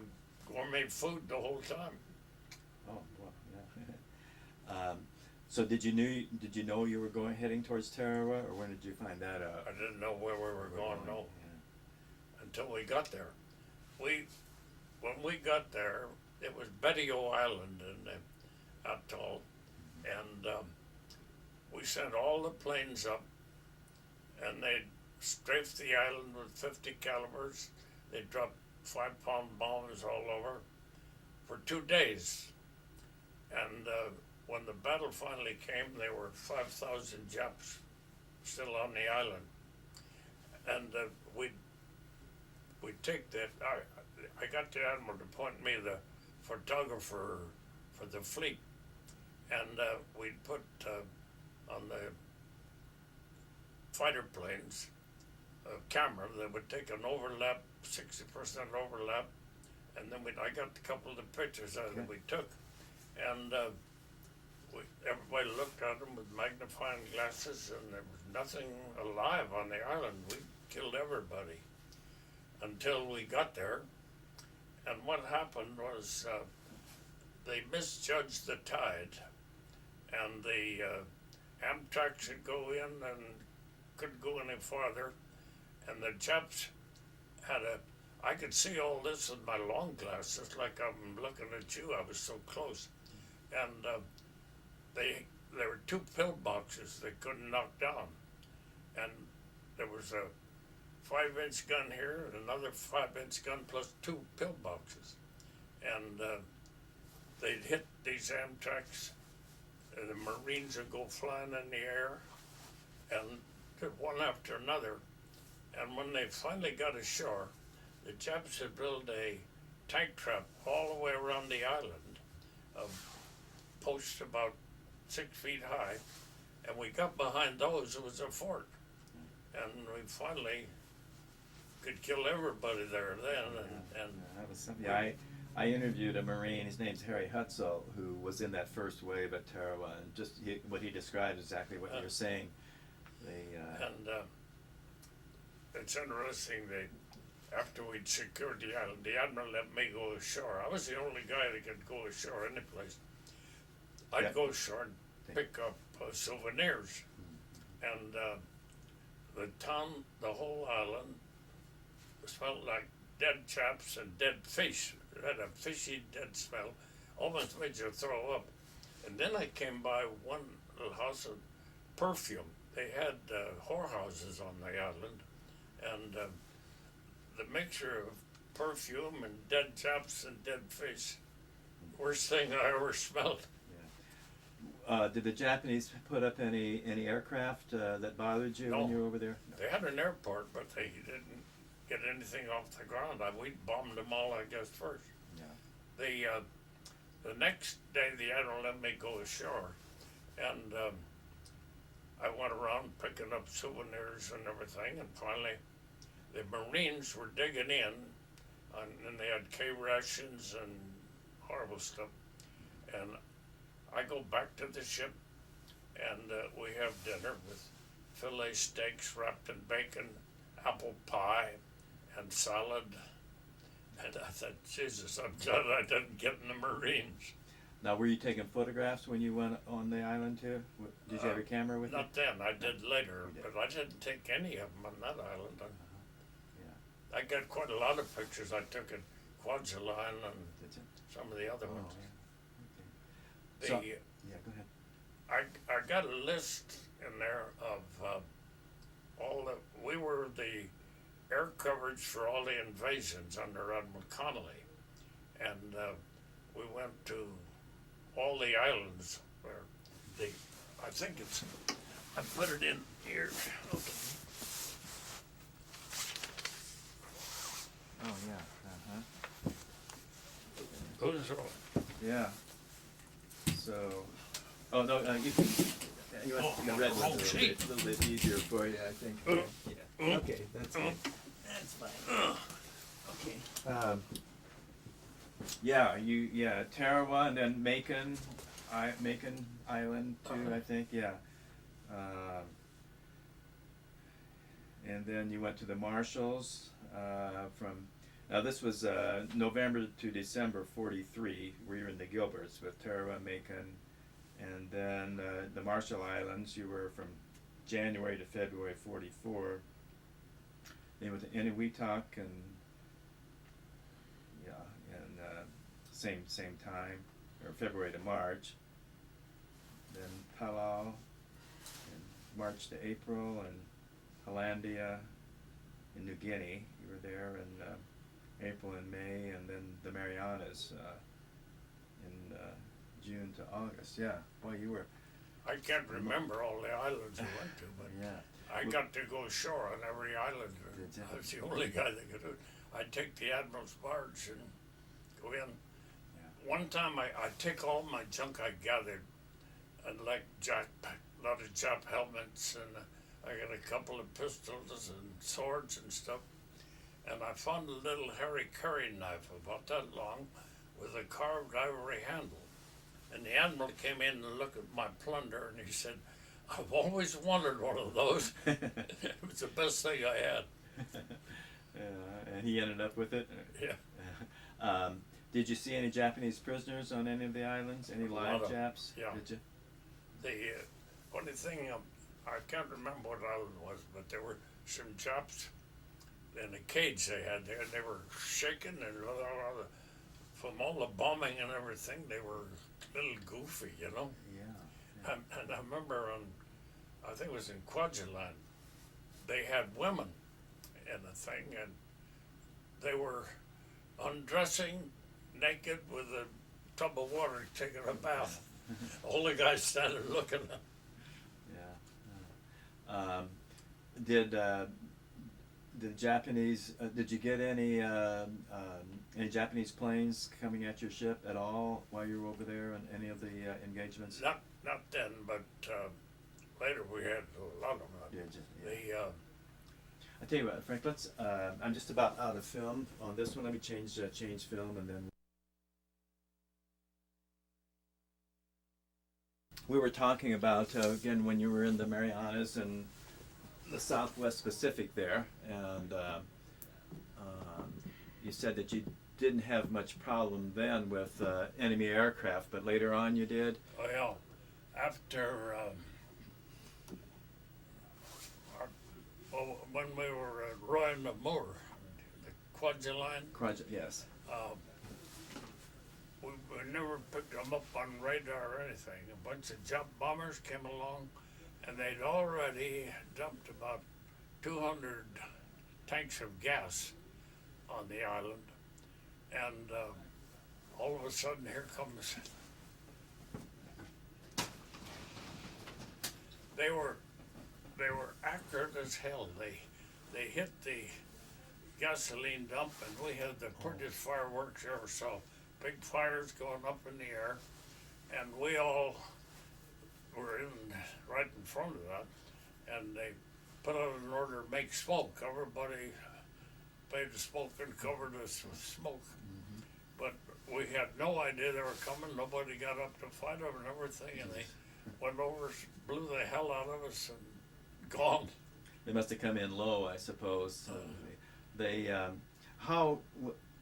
gourmet food the whole time. Oh, well, yeah. So did you know you were heading towards Tarawa, or when did you find that out? I didn't know where we were going, no, Yeah. until we got there. When we got there, it was Betty-O Island in the atoll, and we sent all the planes up, and they strafed the island with 50 calibers. They dropped 5-pound bombs all over for 2 days, and when the battle finally came, there were 5,000 Japs still on the island, and we'd take that. I got the Admiral to point me the photographer for the fleet, and we'd put on the fighter planes a camera that would take an overlap, 60% overlap, and then I got a couple of the pictures that we took, and everybody looked at them with magnifying glasses, and there was nothing alive on the island. We killed everybody until we got there. And what happened was they misjudged the tide, and the Amtrak should go in and couldn't go any farther, and the Japs had I could see all this with my long glasses like I'm looking at you. I was so close, and there were 2 pillboxes they couldn't knock down, and there was a 5-inch gun here, and another 5-inch gun plus 2 pillboxes, and they'd hit these Amtraks, and the Marines would go flying in the air, and one after another, and when they finally got ashore, the Japs had built a tank trap all the way around the island, of posts about 6 feet high, and we got behind those. It was a fort, and we finally could kill everybody there then. And that was something. Yeah, I interviewed a Marine. His name's Harry Hutzel, who was in that first wave at Tarawa, and just what he described is exactly what you're saying. It's interesting that after we'd secured the island, the Admiral let me go ashore. I was the only guy that could go ashore any place. I'd Yeah. go ashore and pick up souvenirs. And the town, the whole island, smelled like dead chaps and dead fish. It had a fishy, dead smell, almost made you throw up. And then I came by one little house of perfume. They had whorehouses on the island, and the mixture of perfume and dead chaps and dead fish, worst thing I ever smelled. Did the Japanese put up any aircraft that bothered you No. when you were over there? They had an airport, but they didn't get anything off the ground. We bombed them all, I guess, first. Yeah. The next day, the admiral let me go ashore, and I went around picking up souvenirs and everything, and finally, the Marines were digging in, and they had K rations and horrible stuff, and I go back to the ship, and we have dinner with filet steaks wrapped in bacon, apple pie, and salad. And I thought, Jesus, I'm glad I didn't get in the Marines. Now, were you taking photographs when you went on the island too? Did you have your camera with you? Not then, I did later, You did. but I didn't take any of them on that island. Yeah. I got quite a lot of pictures I took at Kwajalein and Did you? some of the other Oh, ones. yeah. The, So- Yeah, go ahead. I got a list in there of all the, we were the air coverage for all the invasions under Admiral Connolly. And we went to all the islands where I think it's, I put it in here. Okay. Oh, yeah. Those are all. Yeah. So, oh no, you want the red wrong one's a sheet. little bit easier for you, I think. Yeah. Okay, that's good. That's fine. Okay. Yeah, Tarawa and then Macon Island too, I think. Yeah. And then you went to the Marshalls from. Now this was November to December '43. We were in the Gilberts with Tarawa, Macon, and then the Marshall Islands. You were from January to February '44. Then with the Inuitak and same time, or February to March. Then Palau, and March to April, and Hollandia, in New Guinea. You were there in April and May, and then the Marianas in June to August. Yeah, boy, you were. I can't remember all the islands we went to, but Yeah. I got to go ashore on every island. Did you? I was the only guy that could do it. I'd take the Admiral's barge and go in. One time I'd take all my junk I gathered, and like a lot of Jap helmets, and I got a couple of pistols and swords and stuff. And I found a little Harry Curry knife about that long with a carved ivory handle. And the Admiral came in and looked at my plunder, and he said, I've always wanted one of those. It was the best thing I had. And he ended up with it? Yeah. Did you see any Japanese prisoners on any of the islands? Any live Japs? Yeah. Did you? The only thing, I can't remember what island it was, but there were some Japs in a cage they had there, and they were shaking, and from all the bombing and everything, they were a little goofy, you know? Yeah. And I remember I think it was in Kwajalein, they had women in the thing, and they were undressing naked with a tub of water taking a bath. All the guys standing looking at them. Yeah. Did the Japanese? Did you get any Japanese planes coming at your ship at all while you were over there in any of the engagements? Not then, but later we had a lot of them. Did you? Yeah. The I tell you what, Frank. Let's. I'm just about out of film on this one. Let me change film, and then. We were talking about again when you were in the Marianas and the Southwest Pacific there, and you said that you didn't have much problem then with enemy aircraft, but later on you did? Oh yeah, after when we were at Roy and the Moor, the Kwajalein, Yes. we never picked them up on radar or anything. A bunch of jet bombers came along, and they'd already dumped about 200 tanks of gas on the island, and all of a sudden here comes. They were accurate as hell. They hit the gasoline dump, and we had the prettiest fireworks you ever saw. Big fires going up in the air, and we all were right in front of that, and they put out an order to make smoke. Everybody paid the smoke and covered us with smoke. Mm-hmm. But we had no idea they were coming. Nobody got up to fight them and everything, and they went over, blew the hell out of us, and gone. They must have come in low, I suppose.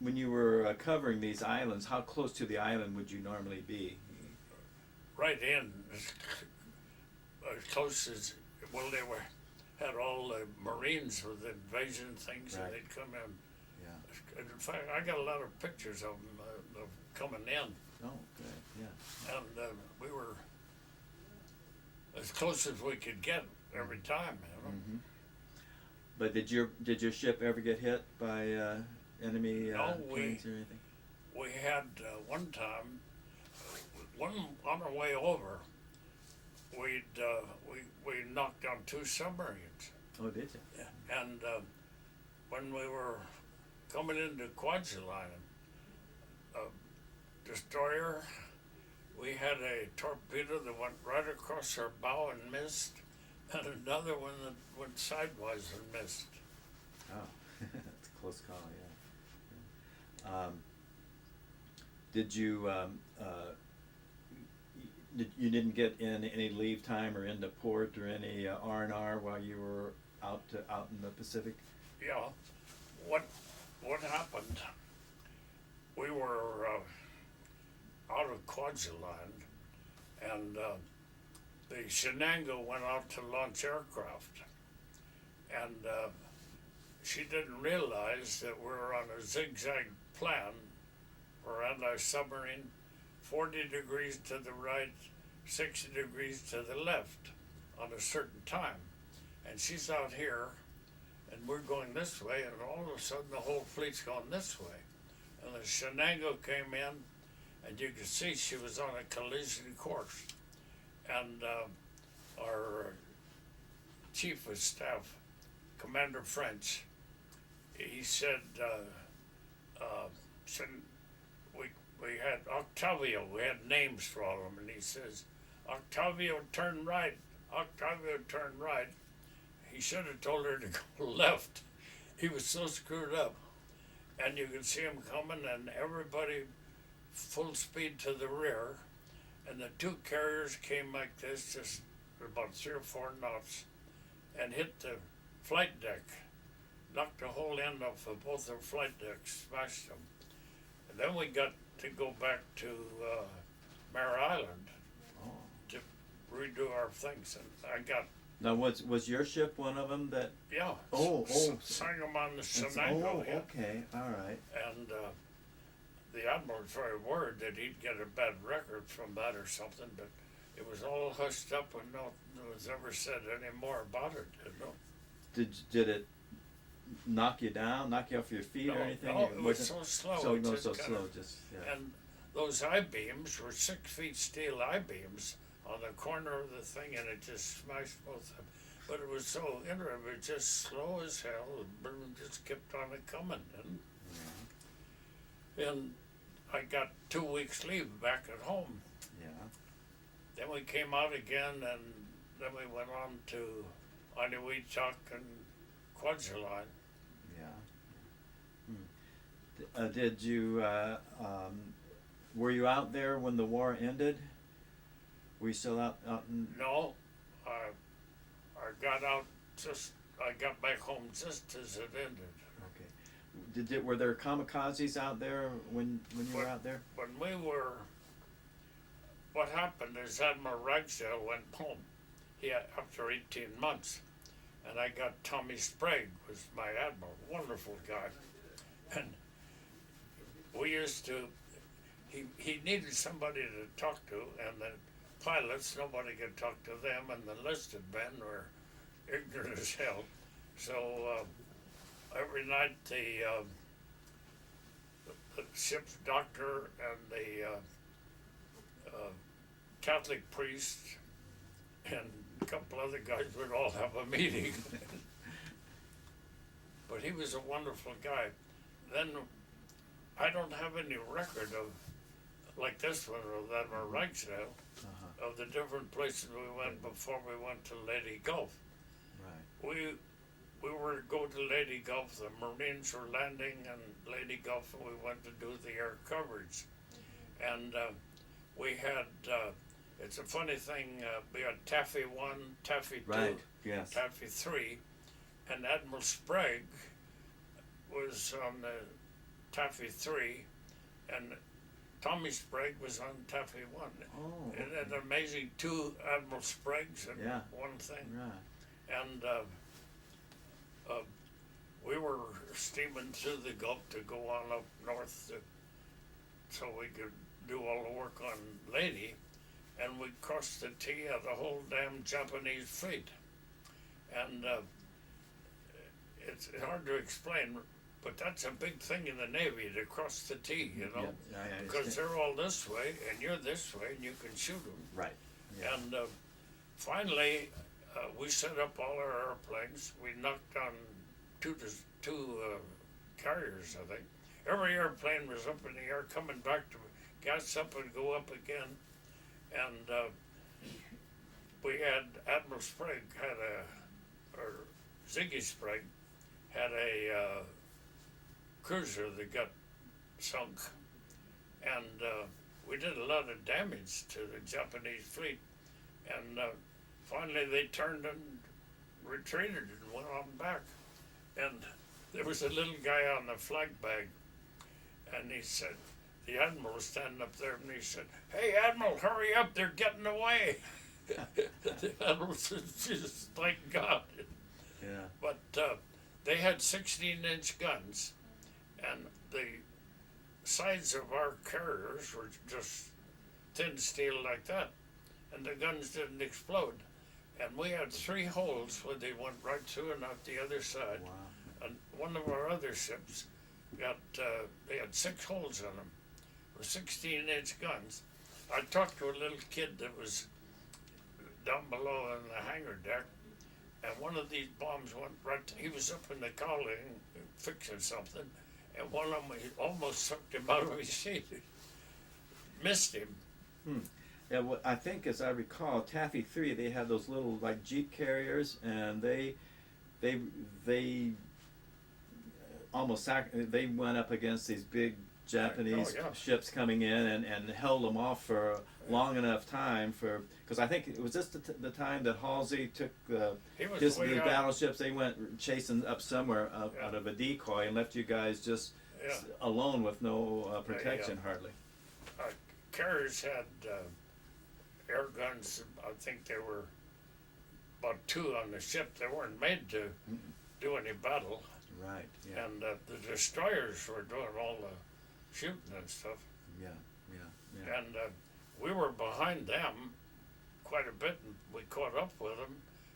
When you were covering these islands, how close to the island would you normally be? Right in, as close as, well, had all the Marines with invasion things, Right. and they'd come in. Yeah. In fact, I got a lot of pictures of them of coming in, Oh, good. Yeah. and we were as close as we could get every time, you know. Mm-hmm. But did your ship ever get hit by enemy No, planes or anything? We had one time, on our way over, we knocked down 2 submarines, Oh, did you? and when we were coming into Kwajalein, destroyer, we had a torpedo that went right across our bow and missed, and another one that went sidewise and missed. Oh, that's a close call, yeah. Did you, you didn't get in any leave time or into port or any R&R while you were out in the Pacific? Yeah, what happened? We were out of Kwajalein, and the Shenango went out to launch aircraft, and she didn't realize that we were on a zigzag plan for anti-submarine, 40 degrees to the right, 60 degrees to the left on a certain time. And she's out here, and we're going this way, and all of a sudden the whole fleet's going this way. And the Shenango came in, and you could see she was on a collision course. And our chief of staff, Commander French, he said, we had Octavio, we had names for all of them, and he says, Octavio, turn right, Octavio, turn right. He should have told her to go left. He was so screwed up. And you could see him coming, and everybody full speed to the rear, and the 2 carriers came like this, just about 3 or 4 knots, and hit the flight deck, knocked the whole end off of both their flight decks, smashed them. And then we got to go back to Mare Island to redo our things, and I got. Now, was your ship one of them that? Yeah. Usssangamon, the Shenango. Oh, okay, all right. And the admiral was very worried that he'd get a bad record from that or something, but it was all hushed up and no was ever said any more about it, you know. Did it knock you down, knock you off your feet or anything? No, it was so slow. So, it no, just so kinda, slow, just, yeah. And those I-beams were 6 feet steel I-beams on the corner of the thing, and it just smashed both of them. But it was so interesting, it was just slow as hell, the balloon just kept on it coming. And I got 2 weeks leave back at home. Yeah. Then we came out again, and then we went on to Aide and Kwajalein. Yeah. Did you, were you out there when the war ended? Were you still out in? No, I got out I got back home just as it ended. Okay. were there kamikazes out there when you were out there? When we were, what happened is Admiral Ragsdale went home. After 18 months, and I got Tommy Sprague was my admiral, wonderful guy, and we used to. He needed somebody to talk to, and the pilots, nobody could talk to them, and the enlisted men were ignorant as hell. So every night the ship's doctor and the Catholic priest and a couple other guys would all have a meeting. But he was a wonderful guy. Then I don't have any record of, like this one, of Admiral Ragsdale, of the different places we went before we went to Lady Gulf. Right. We were to go to Lady Gulf, the Marines were landing in Lady Gulf, and we went to do the air coverage. And we had, it's a funny thing, we had Taffy 1, Taffy 2, Right. Yes. Taffy 3, and Admiral Sprague was on the Taffy 3, and Tommy Sprague was on Taffy 1. Oh. It had an amazing 2 Admiral Spragues in Yeah. one thing. Right. And we were steaming through the Gulf to go on up north so we could do all the work on Lady, and we crossed the T of the whole damn Japanese fleet. And it's hard to explain, but that's a big thing in the Navy, to cross the T, you know, Yeah, I because understand. they're all this way and you're this way and you can shoot them. Right. Yeah. And finally, we set up all our airplanes. We knocked down two carriers, I think. Every airplane was up in the air, coming back to gas up and go up again. And we had Admiral Sprague or Ziggy Sprague had a cruiser that got sunk, and we did a lot of damage to the Japanese fleet. And finally, they turned and retreated and went on back. And there was a little guy on the flag bag, and he said, the Admiral was standing up there, and he said, "Hey, Admiral, hurry up, they're getting away." The Admiral said, "Jesus, thank God." Yeah. But they had 16-inch guns, and the sides of our carriers were just thin steel like that, and the guns didn't explode. And we had 3 holes where they went right through and out the other side. Wow. And one of our other ships got, they had 6 holes in them with 16-inch guns. I talked to a little kid that was down below in the hangar deck, and one of these bombs went right, he was up in the cowling fixing something, and one of them almost sucked him out of his seat. Missed him. Yeah, well, I think, as I recall, Taffy 3, they had those little like Jeep carriers, and they almost they went up against these big Japanese ships coming in and held them off for long enough time because I think it was just the time that Halsey took the battleships. They went chasing up somewhere out of a decoy and left you guys just alone with no protection hardly. Carriers had air guns. I think there were about 2 on the ship. They weren't made to do any battle. Right. Yeah. And the destroyers were doing all the shooting and stuff. Yeah. And we were behind them quite a bit, and we caught up with them.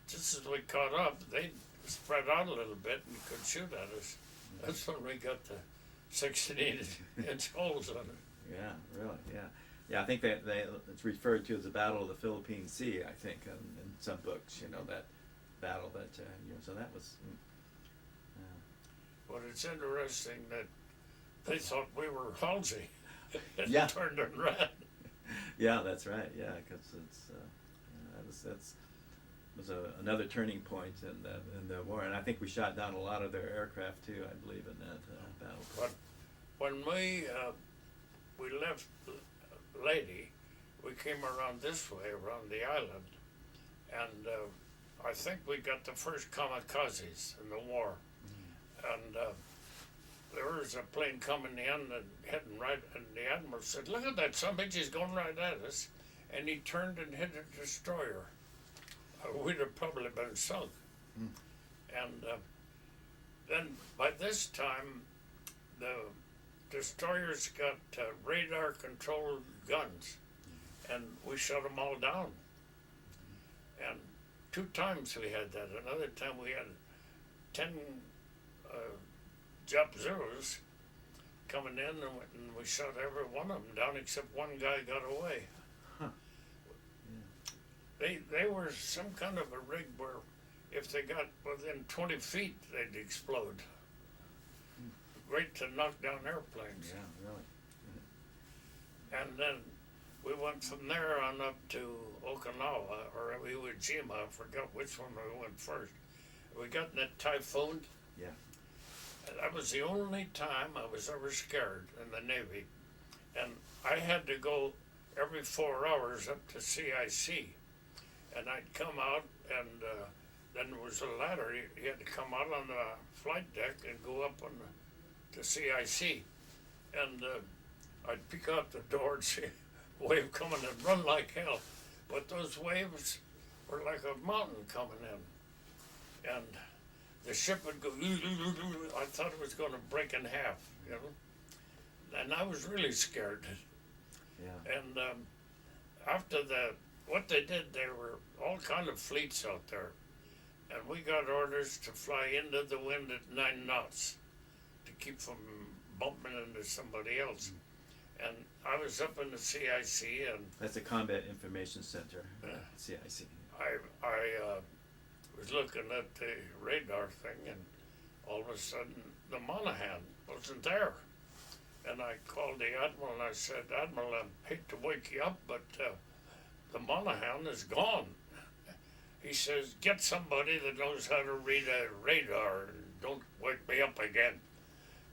Just as we caught up, they spread out a little bit and could shoot at us. That's when we got the 16-inch holes on it. Yeah, really, yeah. Yeah, I think it's referred to as the Battle of the Philippine Sea, I think, in some books, that battle that, so that was... But it's interesting that they thought we were Halsey and turned and ran. Yeah, that's right. Yeah, because that was another turning point in the war, and I think we shot down a lot of their aircraft too. I believe in that battle. But when we left Lady, we came around this way, around the island, and I think we got the first kamikazes in the war. And there was a plane coming in and heading right, and the admiral said, "Look at that, some bitch is going right at us," and he turned and hit a destroyer. We'd have probably been sunk. Mm. And then by this time, the destroyers got radar-controlled guns, and we shut them all down. And 2 times we had that. Another time we had 10 Jap Zeros coming in, and we shot every one of them down except one guy got away. Huh. They were some kind of a rig where if they got within 20 feet, they'd explode. Great to knock down airplanes. Yeah, really. And then we went from there on up to Okinawa or Iwo Jima. I forgot which one we went first. We got in that typhoon. Yeah. And that was the only time I was ever scared in the Navy. And I had to go every 4 hours up to CIC. And I'd come out, and then there was a ladder. You had to come out on the flight deck and go up on to CIC. And I'd peek out the door and see a wave coming and run like hell. But those waves were like a mountain coming in. And the ship would go, I thought it was going to break in half, you know. And I was really scared. Yeah. And after what they did, there were all kind of fleets out there. And we got orders to fly into the wind at 9 knots to keep from bumping into somebody else. And I was up in the CIC, and That's the Combat Information Center. Yeah. CIC. I was looking at the radar thing, and all of a sudden the Monahan wasn't there. And I called the Admiral and I said, "Admiral, I hate to wake you up, but the Monahan is gone." He says, "Get somebody that knows how to read a radar and don't wake me up again."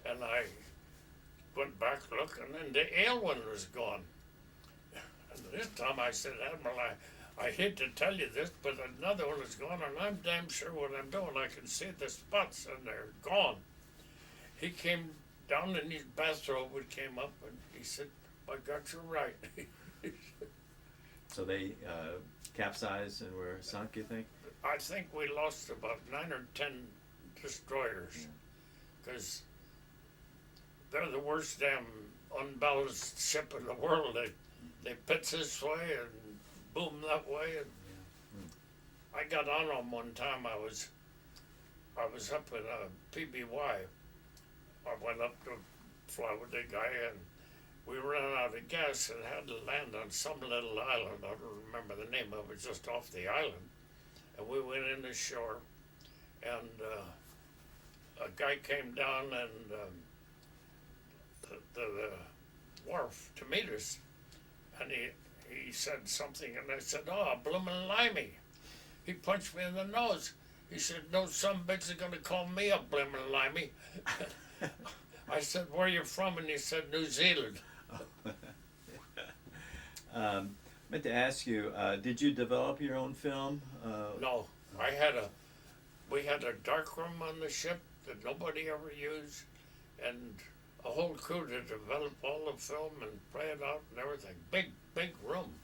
And I went back looking, and the ale one was gone. And this time I said, "Admiral, I hate to tell you this, but another one is gone, and I'm damn sure what I'm doing. I can see the spots, and they're gone." He came down in his bathrobe and came up, and he said, "I got you right." So they capsized and were sunk, you think? I think we lost about 9 or 10 destroyers, because they're the worst damn unbalanced ship in the world. They pitch this way and boom that way. And I got on them one time. I was up in a PBY. I went up to fly with the guy, and we ran out of gas and had to land on some little island. I don't remember the name of it, just off the island. And we went in the shore, and a guy came down and the wharf to meet us, and he said something, and I said, "Oh, bloomin' limey." He punched me in the nose. He said, "No, some bitch is gonna call me a bloomin' limey." I said, "Where you from?" And he said, "New Zealand." I meant to ask you, did you develop your own film? No, we had a dark room on the ship that nobody ever used, and a whole crew to develop all the film and play it out and everything. Big room.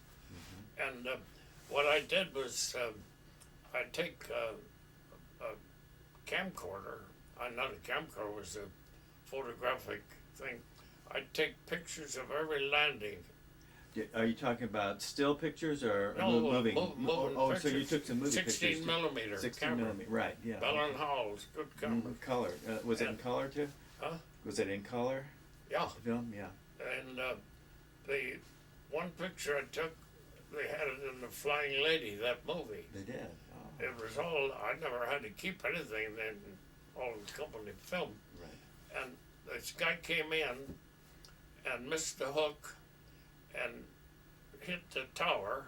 And what I did was I'd take a camcorder. Not a camcorder, was a photographic thing. I'd take pictures of every landing. Are you talking about still pictures or No, moving? moving Oh, pictures. so you took some movie 16 pictures. millimeter 16 camera. millimeter, right, yeah. Bell and Howell's, good camera. Color. Was it in And- color too? Huh? Was it in color, Yeah. the film? Yeah. And the one picture I took, they had it in the Flying Lady, that movie. They did. Oh, It was all, I never had to keep anything, then all the company filmed. right. And this guy came in and missed the hook and hit the tower,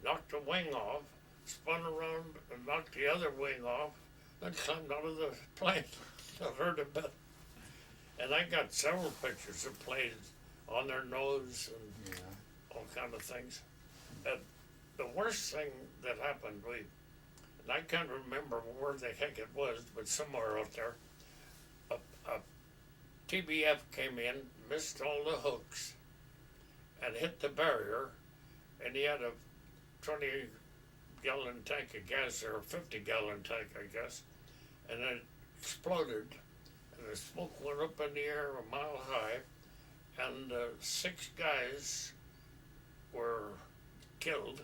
knocked the wing off, spun around and knocked the other wing off, then climbed out of the plane. I heard a bit. And I got several pictures of planes on their nose and Yeah. all kind of things. And the worst thing that happened, and I can't remember where the heck it was, but somewhere out there, a TBF came in, missed all the hooks, and hit the barrier, and he had a 20-gallon tank of gas, or a 50-gallon tank, I guess, and it exploded, and the smoke went up in the air a mile high, and 6 guys were killed.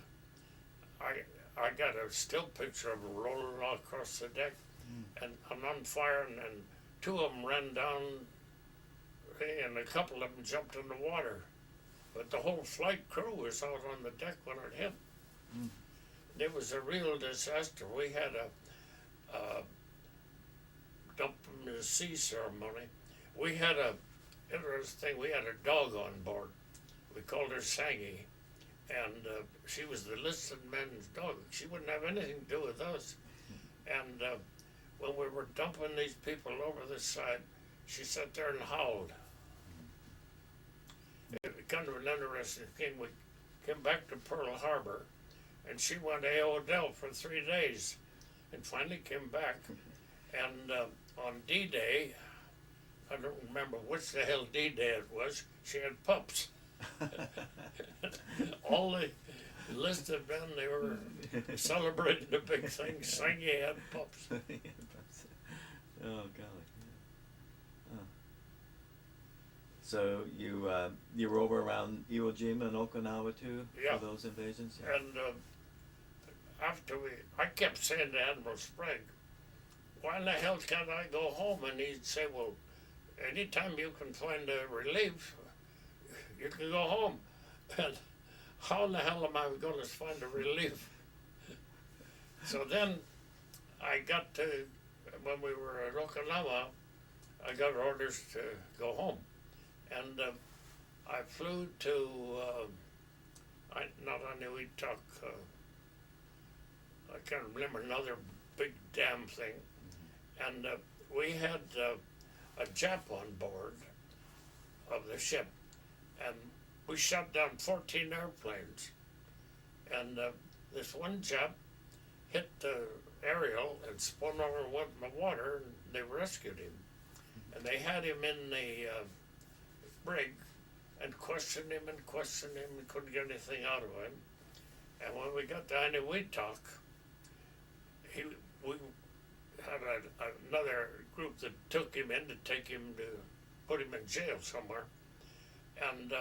I got a still picture of them rolling all across the deck, and on fire, and 2 of them ran down, and a couple of them jumped in the water. But the whole flight crew was out on the deck when it hit. It was a real disaster. We had a dump in the sea ceremony. We had a interesting thing. We had a dog on board. We called her Sangy, and she was the enlisted men's dog. She wouldn't have anything to do with us. And when we were dumping these people over the side, she sat there and howled. It was kind of an interesting thing. We came back to Pearl Harbor, and she went AOL for 3 days, and finally came back. And on D-Day, I don't remember which the hell D-Day it was, she had pups. All the enlisted men, they were celebrating the big thing, Sangy had pups. Oh, golly. Yeah. Oh. So you were over around Iwo Jima and Okinawa too, Yeah. for those invasions? Yeah. And after I kept saying to Admiral Sprague, why in the hell can't I go home? And he'd say, well, anytime you can find a relief, you can go home. And how in the hell am I going to find a relief? So then I got to, when we were at Okinawa, I got orders to go home. And I flew to, not Aniwitak, I can't remember, another big damn thing. And we had a Jap on board of the ship, and we shot down 14 airplanes. And this one Jap hit the aerial and spun over and went in the water, and they rescued him. And they had him in the brig and questioned him and couldn't get anything out of him. And when we got to Aniwitak, we had another group that took him in to put him in jail somewhere. And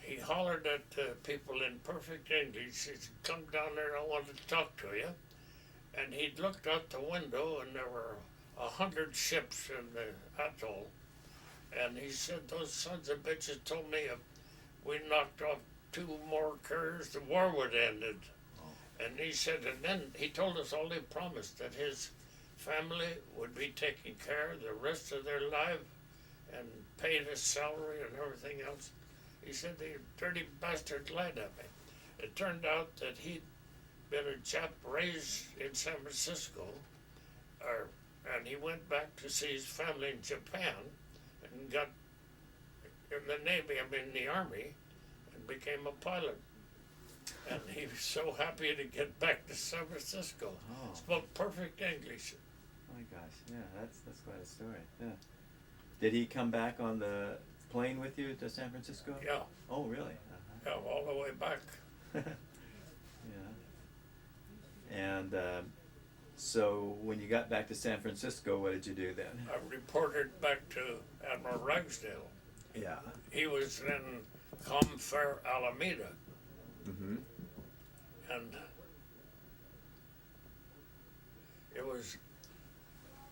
he hollered at people in perfect English. He said, come down there, I want to talk to you. And he'd looked out the window, and there were 100 ships in the atoll. And he said, those sons of bitches told me if we knocked off 2 more carriers, the war would end it. And he said, and then he told us all he promised, that his family would be taken care of the rest of their life and paid his salary and everything else. He said, the dirty bastard lied at me. It turned out that he'd been a Jap raised in San Francisco, and he went back to see his family in Japan and got in the Navy, in the Army, and became a pilot. And he was so happy to get back to San Francisco. Oh. Spoke perfect English. Oh my gosh, yeah, that's quite a story. Yeah. Did he come back on the plane with you to San Francisco? Yeah. Oh, really? Uh-huh. Yeah, all the way back. Yeah. And so when you got back to San Francisco, what did you do then? I reported back to Admiral Ragsdale. Yeah. He was in Comfair Alameda. Mm-hmm. And it was,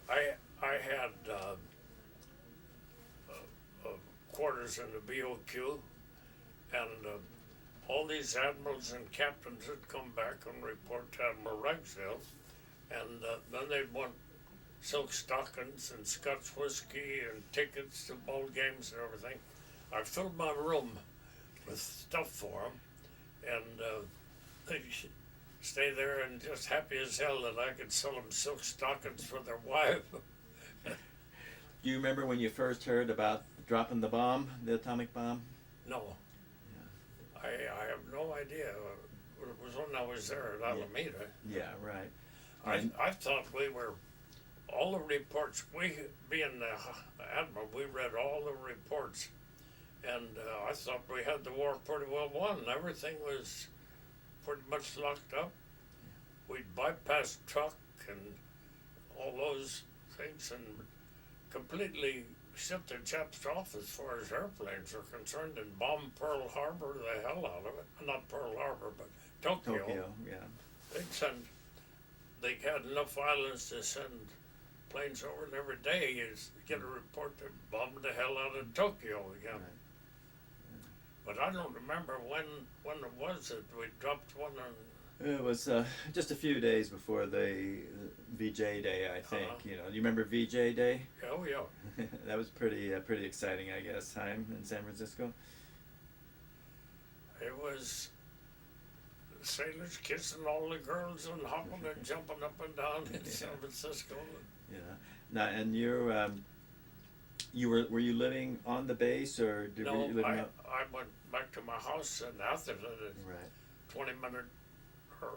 I had quarters in the BOQ, and all these admirals and captains would come back and report to Admiral Ragsdale, and then they'd want silk stockings and Scotch whiskey and tickets to ball games and everything. I filled my room with stuff for them, and they'd stay there and just happy as hell that I could sell them silk stockings for their wife. Do you remember when you first heard about dropping the bomb, the atomic bomb? No. Yeah. I have no idea. It was when I was there at Alameda. Yeah, right. I thought we were all the reports, we, being the admiral, we read all the reports, and I thought we had the war pretty well won. Everything was pretty much locked up. We'd bypassed truck and all those things and completely shipped the Japs off as far as airplanes are concerned and bombed Pearl Harbor the hell out of it. Not Pearl Harbor, but Tokyo. Tokyo, yeah. They had enough islands to send planes over, and every day you get a report that bombed the hell out of Tokyo again. Right. But I don't remember when it was that we dropped one on. It was just a few days before the VJ Day, I think. You know, you remember VJ Day? Oh yeah. That was pretty exciting, I guess. Time in San Francisco. It was sailors kissing all the girls and hopping and jumping up and down in San Francisco. Yeah. Now, and were you living on the base, or No, you living I out? went back to my house in Atherton. Right. 20-minute or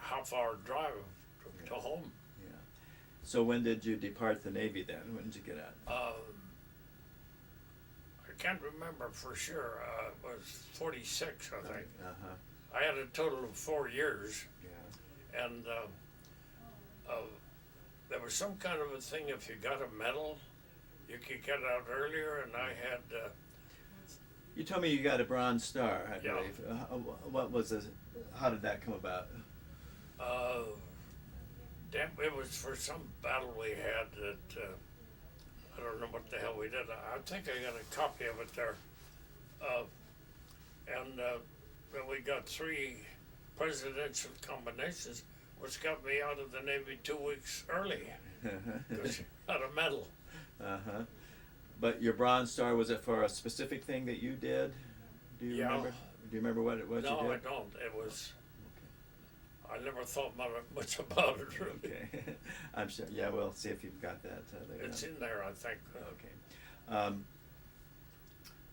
half-hour drive to home. Yeah. So when did you depart the Navy then? When did you get out? I can't remember for sure. It was 46, I think. Uh-huh. I had a total of 4 years, Yeah. and there was some kind of a thing, if you got a medal, you could get out earlier, and I had, You told me you got a Bronze Star, I Yeah. believe. What was this? How did that come about? it was for some battle we had that, I don't know what the hell we did. I think I got a copy of it there. And then we got 3 presidential combinations, which got me out of the Navy 2 weeks early, because I had a medal. Uh-huh. But your Bronze Star, was it for a specific thing that you did? Do you Yeah. remember? Do you remember what it was No, you I did? don't. It was, I never thought much about it, really. Okay. I'm sure. Yeah, we'll see if you've got that later. It's in there, I think. Okay.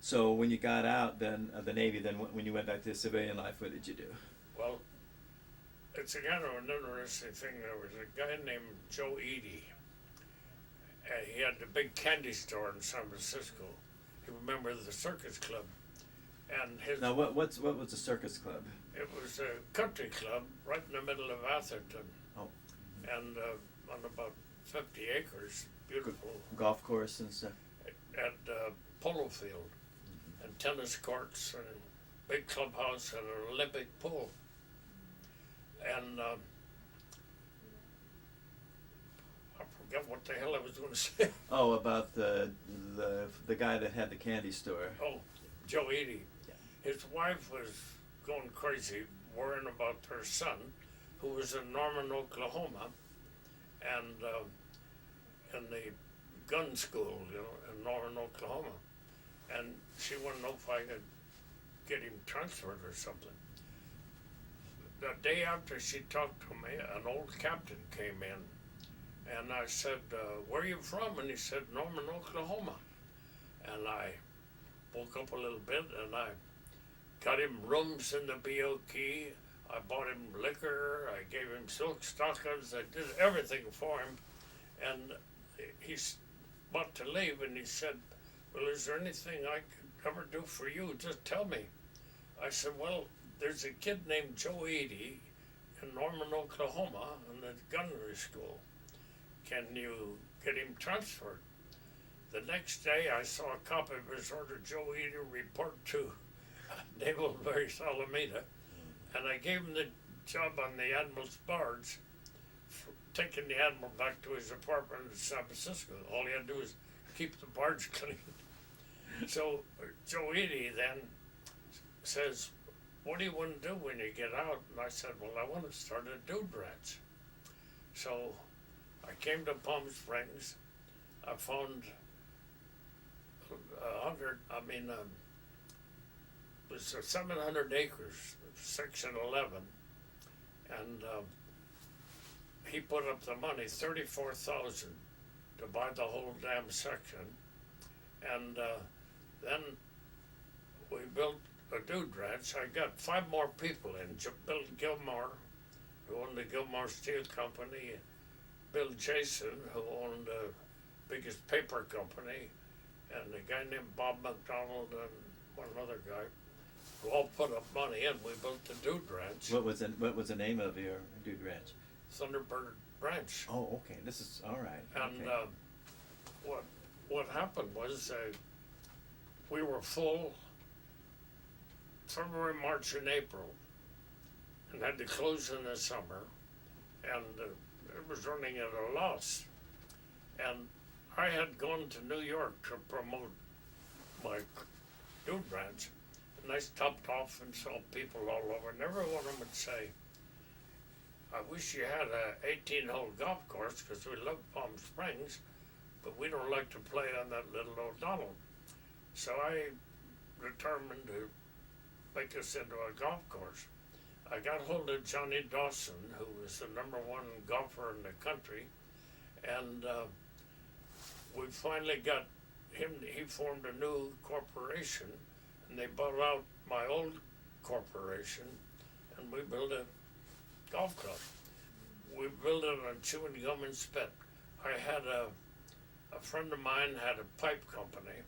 So when you got out then of the Navy, then when you went back to civilian life, what did you do? Well, it's kind of an interesting thing. There was a guy named Joe Aide. He had a big candy store in San Francisco. He remembered the Circus Club. And his, Now, what was the Circus Club? it was a country club right in the middle of Atherton. Oh. And on about 50 acres, beautiful, Golf course and stuff? at polo field, and tennis courts, and a big clubhouse, and an Olympic pool. And I forget what the hell I was going to say. Oh, about the guy that had the candy store. Oh, Joe Aide. Yeah. His wife was going crazy, worrying about her son, who was in Norman, Oklahoma, and in the gun school, in Norman, Oklahoma. And she wanted to know if I could get him transferred or something. The day after she talked to me, an old captain came in, and I said, where are you from? And he said, Norman, Oklahoma. And I woke up a little bit, and I got him rooms in the BOK. I bought him liquor. I gave him silk stockings. I did everything for him. And he's about to leave, and he said, well, is there anything I could ever do for you? Just tell me. I said, well, there's a kid named Joe Aide in Norman, Oklahoma, in the gunnery school. Can you get him transferred? The next day, I saw a copy of his order, Joe Aide report to Naval Base Alameda, and I gave him the job on the Admiral'S barge, taking the Admiral back to his apartment in San Francisco. All he had to do was keep the barge clean. So Joe Aide then says, what do you want to do when you get out? And I said, well, I want to start a dude ranch. So I came to Palm Springs. I found it was 700 acres, Section 11, and he put up the money, $34,000, to buy the whole damn section, and then we built a dude ranch. I got 5 more people in. Bill Gilmore, who owned the Gilmore Steel Company, Bill Jason, who owned the biggest paper company, and a guy named Bob McDonald and one other guy, who all put up money in. We built the Dude Ranch, What was the name of your dude ranch? Thunderbird Ranch. Oh, okay. This is all right. And Okay. what happened was we were full February, March, and April, and had to close in the summer, and it was running at a loss. And I had gone to New York to promote my Dude Ranch, and I stopped off and saw people all over, and every one of them would say, I wish you had a 18-hole golf course, because we love Palm Springs, but we don't like to play on that little O'Donnell. So I determined to make us into a golf course. I got hold of Johnny Dawson, who was the #1 golfer in the country, and we finally got him. He formed a new corporation, and they bought out my old corporation, and we built a golf club. We built it on chewing gum and spit. I had a friend of mine had a pipe company,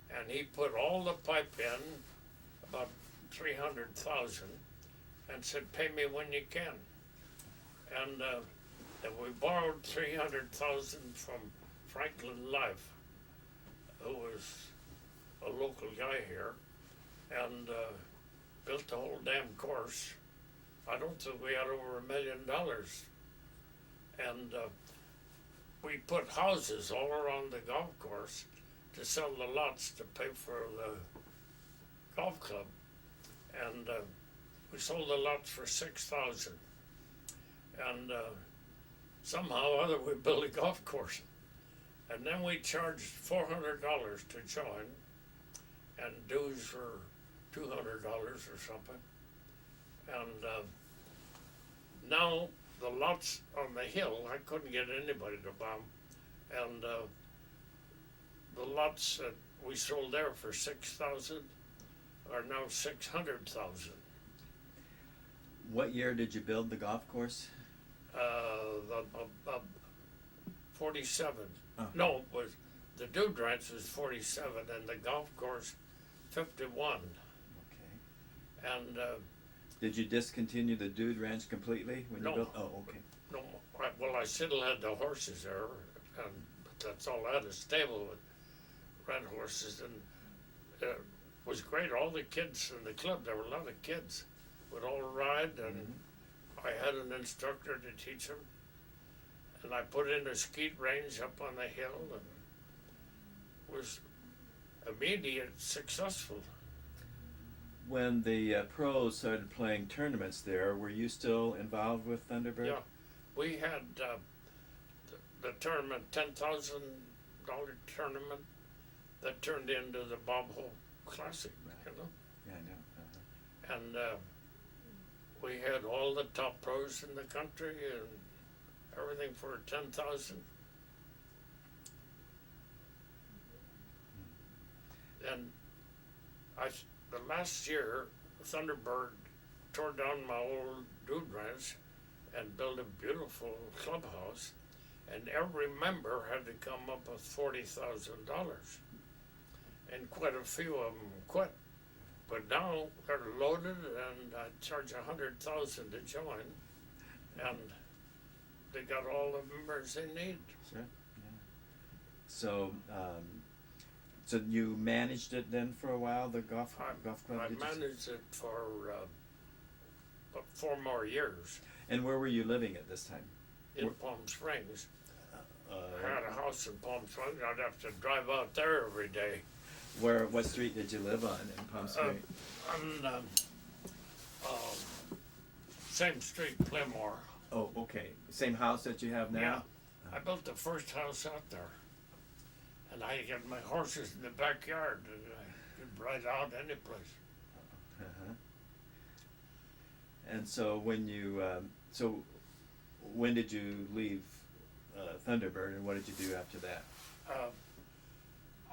and he put all the pipe in, about 300,000, and said, "Pay me when you can." And we borrowed 300,000 from Franklin Life, who was a local guy here, and built the whole damn course. I don't think we had over $1 million. And we put houses all around the golf course to sell the lots to pay for the golf club. And we sold the lots for $6,000. And somehow or other we built a golf course. And then we charged $400 to join, and dues were $200 or something. And now the lots on the hill, I couldn't get anybody to buy them. And the lots that we sold there for $6,000 are now $600,000. What year did you build the golf course? 47. Oh. No, it was the Dude Ranch was 47, and the golf course 51. Okay. And Did you discontinue the Dude Ranch completely when No. you built? Oh, okay. no, well, I still had the horses there, and that's all. I had a stable with red horses, and it was great. All the kids in the club, there were a lot of kids, would all ride, and I had an instructor to teach them. And I put in a skeet range up on the hill, and was immediate successful. When the pros started playing tournaments there, were you still involved with Thunderbird? Yeah, we had the tournament, $10,000 tournament that turned into the Bob Hope Classic, you know. Yeah, I know. And we had all the top pros in the country and everything for 10,000. And the last year, Thunderbird tore down my old Dude Ranch and built a beautiful clubhouse, and every member had to come up with $40,000, and quite a few of them quit. But now they're loaded, and I charge $100,000 to join, and they got all the members they need. Sure. Yeah. So you managed it then for a while, the golf club? I did you? managed it for about 4 more years And where were you living at this time? in Palm Springs. Uh, I had a house in Palm Springs. I'd have to drive out there every day. What street did you live on in Palm Springs? On same street, Plymore. Oh, okay. Same house that you have now? Yeah. I built the first house out there. And I got my horses in the backyard, and I could ride out any place. Uh-huh. And so when when did you leave Thunderbird, and what did you do after that?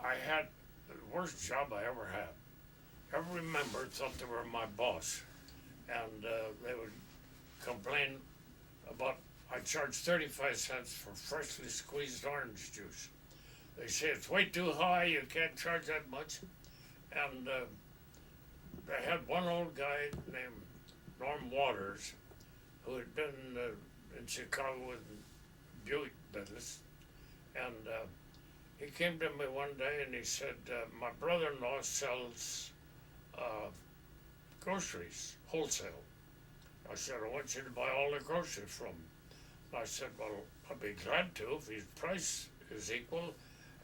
I had the worst job I ever had. Every member thought they were my boss, and they would complain about I charge 35 cents for freshly squeezed orange juice. They say it's way too high, you can't charge that much. And they had one old guy named Norm Waters who had been in Chicago with Buick business. And he came to me one day and he said, my brother-in-law sells groceries, wholesale. I said, I want you to buy all the groceries from him. And I said, well, I'd be glad to if his price is equal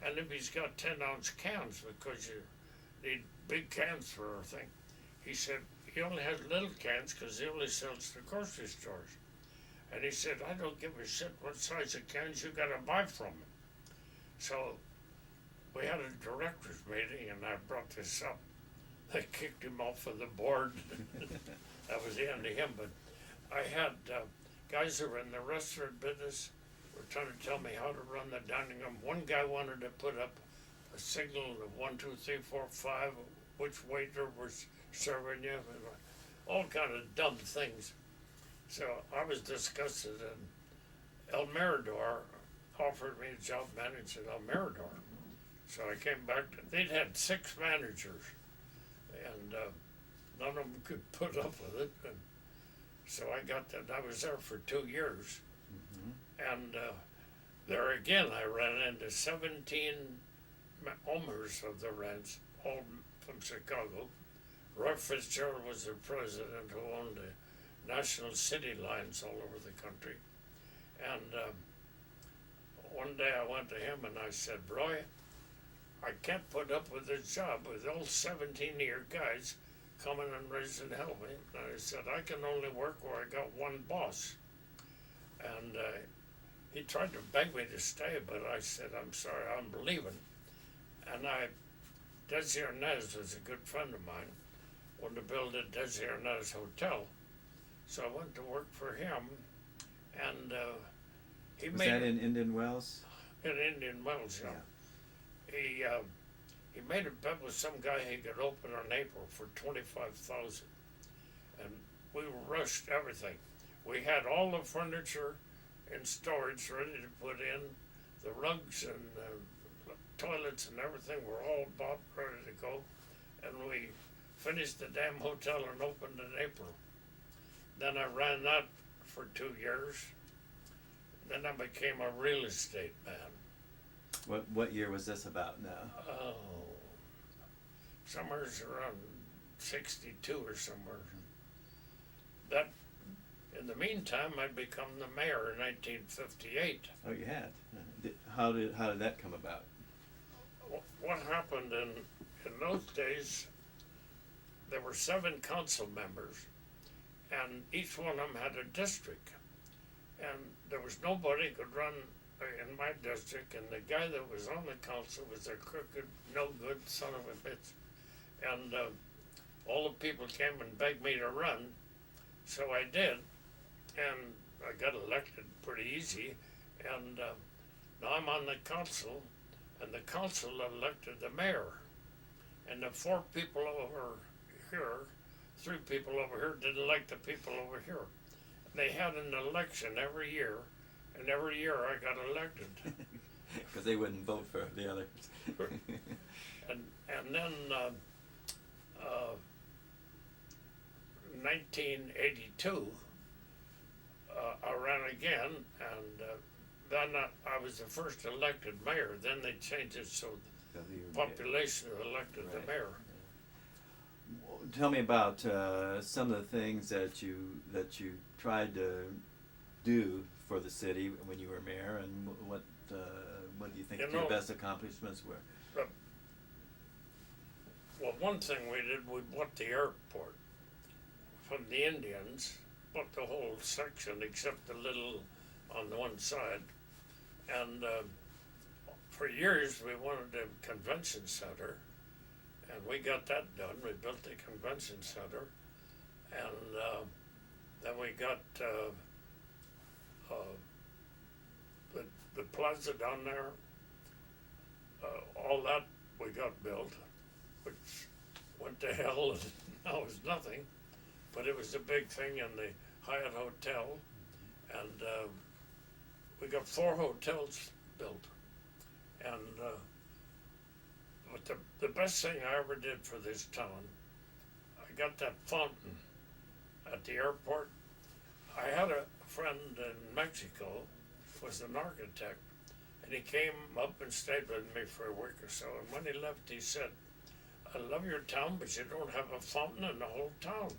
and if he's got 10-ounce cans, because you need big cans for everything. He said, he only has little cans because he only sells to grocery stores. And he said, I don't give a shit what size of cans you gotta buy from him. So we had a directors meeting and I brought this up. They kicked him off of the board. That was the end of him. But I had guys who were in the restaurant business were trying to tell me how to run the dining room. One guy wanted to put up a signal of 1, 2, 3, 4, 5, which waiter was serving you, and all kind of dumb things. So I was disgusted, and El Mirador offered me a job managing El Mirador. So I came back. They'd had 6 managers, and none of them could put up with it. And so I got that. I was there for 2 years, and there again I ran into 17 owners of the ranch, all from Chicago. Roy Fitzgerald was the president who owned the national city lines all over the country. And one day I went to him and I said, Roy, I can't put up with this job with all 17 of your guys coming and raising hell me. And I said, I can only work where I got one boss. And he tried to beg me to stay, but I said, I'm sorry, I'm leaving. And Desi Arnaz was a good friend of mine, wanted to build a Desi Arnaz hotel. So I went to work for him, and he Was made that in Indian Wells? in Indian Wells, yeah. He made a bet with some guy he could open in April for $25,000, and we rushed everything. We had all the furniture in storage ready to put in, the rugs and toilets and everything were all bought, ready to go, and we finished the damn hotel and opened in April. Then I ran that for 2 years. Then I became a real estate man. What year was this about now? Oh, somewhere's around 62 or somewhere. That, in the meantime, I'd become the mayor in 1958. Oh, you had. How did that come about? What happened in those days, there were 7 council members, and each one of them had a district. And there was nobody could run in my district, and the guy that was on the council was a crooked, no good son of a bitch. And all the people came and begged me to run, so I did, and I got elected pretty easy, and now I'm on the council, and the council elected the mayor, and the 4 people over here, 3 people over here didn't like the people over here. They had an election every year, and every year I got elected. Because they wouldn't vote for the others. and then 1982, I ran again, and then I was the first elected mayor. Then they changed it so the population elected the mayor. Tell me about some of the things that you tried to do for the city when you were mayor, and what do you think your best accomplishments were? Well, one thing we did, we bought the airport from the Indians, bought the whole section except the little on the one side, and for years we wanted a convention center. And we got that done. We built the convention center, and then we got the plaza down there. All that we got built, which went to hell, and now is nothing. But it was a big thing in the Hyatt Hotel, and we got 4 hotels built. And but the best thing I ever did for this town, I got that fountain at the airport. I had a friend in Mexico, was an architect, and he came up and stayed with me for a week or so. And when he left, he said, "I love your town, but you don't have a fountain in the whole town.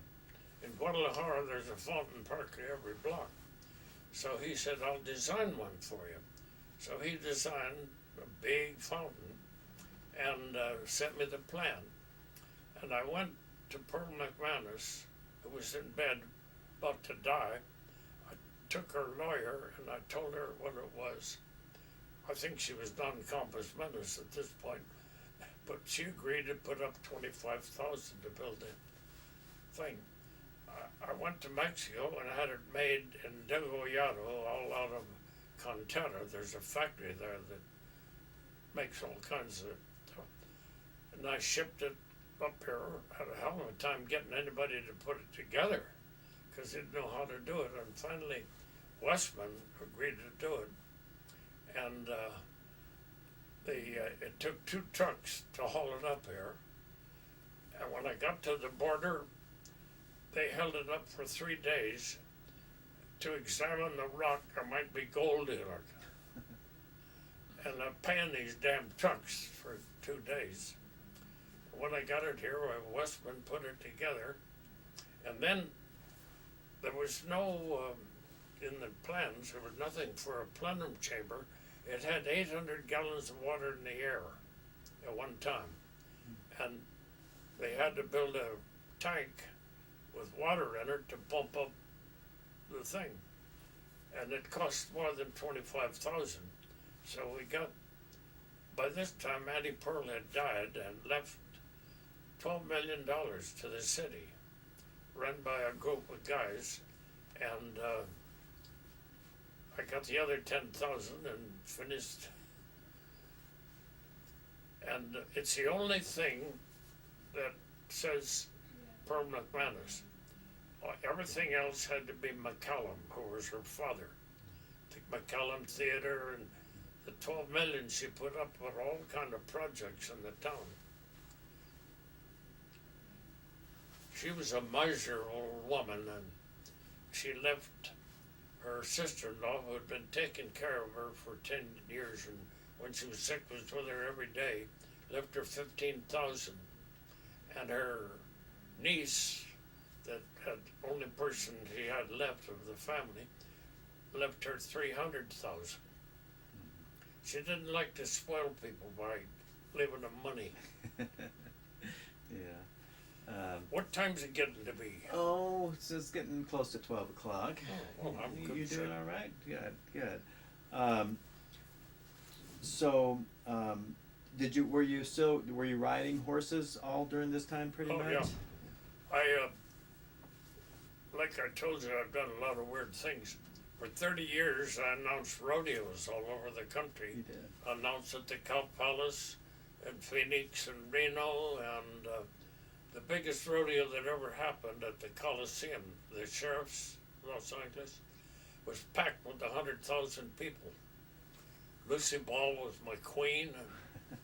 In Guadalajara, there's a fountain practically every block." So he said, "I'll design one for you." So he designed a big fountain and sent me the plan. And I went to Pearl McManus, who was in bed, about to die. I took her lawyer and I told her what it was. I think she was non-compos mentis at this point, but she agreed to put up $25,000 to build the thing. I went to Mexico and I had it made in Degollado, all out of Cantera. There's a factory there that makes all kinds of stuff. And I shipped it up here. Had a hell of a time getting anybody to put it together because they didn't know how to do it. And finally, Westman agreed to do it. And it took 2 trucks to haul it up here. And when I got to the border, they held it up for 3 days to examine the rock. There might be gold in it. And I'm paying these damn trucks for 2 days. When I got it here, Westman put it together. And then there was no, in the plans, there was nothing for a plenum chamber. It had 800 gallons of water in the air at one time. And they had to build a tank with water in it to pump up the thing. And it cost more than $25,000. So we got, by this time, Addie Pearl had died and left $12 million to the city, run by a group of guys, and I got the other 10,000 and finished. And it's the only thing that says Pearl McManus. Everything else had to be McCallum, who was her father. The McCallum Theater and the 12 million she put up with all kind of projects in the town. She was a miser old woman, and she left her sister-in-law, who had been taking care of her for 10 years, and when she was sick was with her every day, left her 15,000. And her niece, that had only person he had left of the family, left her 300,000. She didn't like to spoil people by leaving them money. Yeah. What time's it getting to be? Oh, it's getting close to 12 o'clock. Oh, well, I'm good. You doing all right? Good, good. So, were you riding horses all during this time pretty much? Yeah. I, like I told you, I've done a lot of weird things. For 30 years, I announced rodeos all over the country. You did. I announced at the Cow Palace in Phoenix and Reno, and the biggest rodeo that ever happened at the Coliseum, the Sheriff's Los Angeles, was packed with 100,000 people. Lucy Ball was my queen. And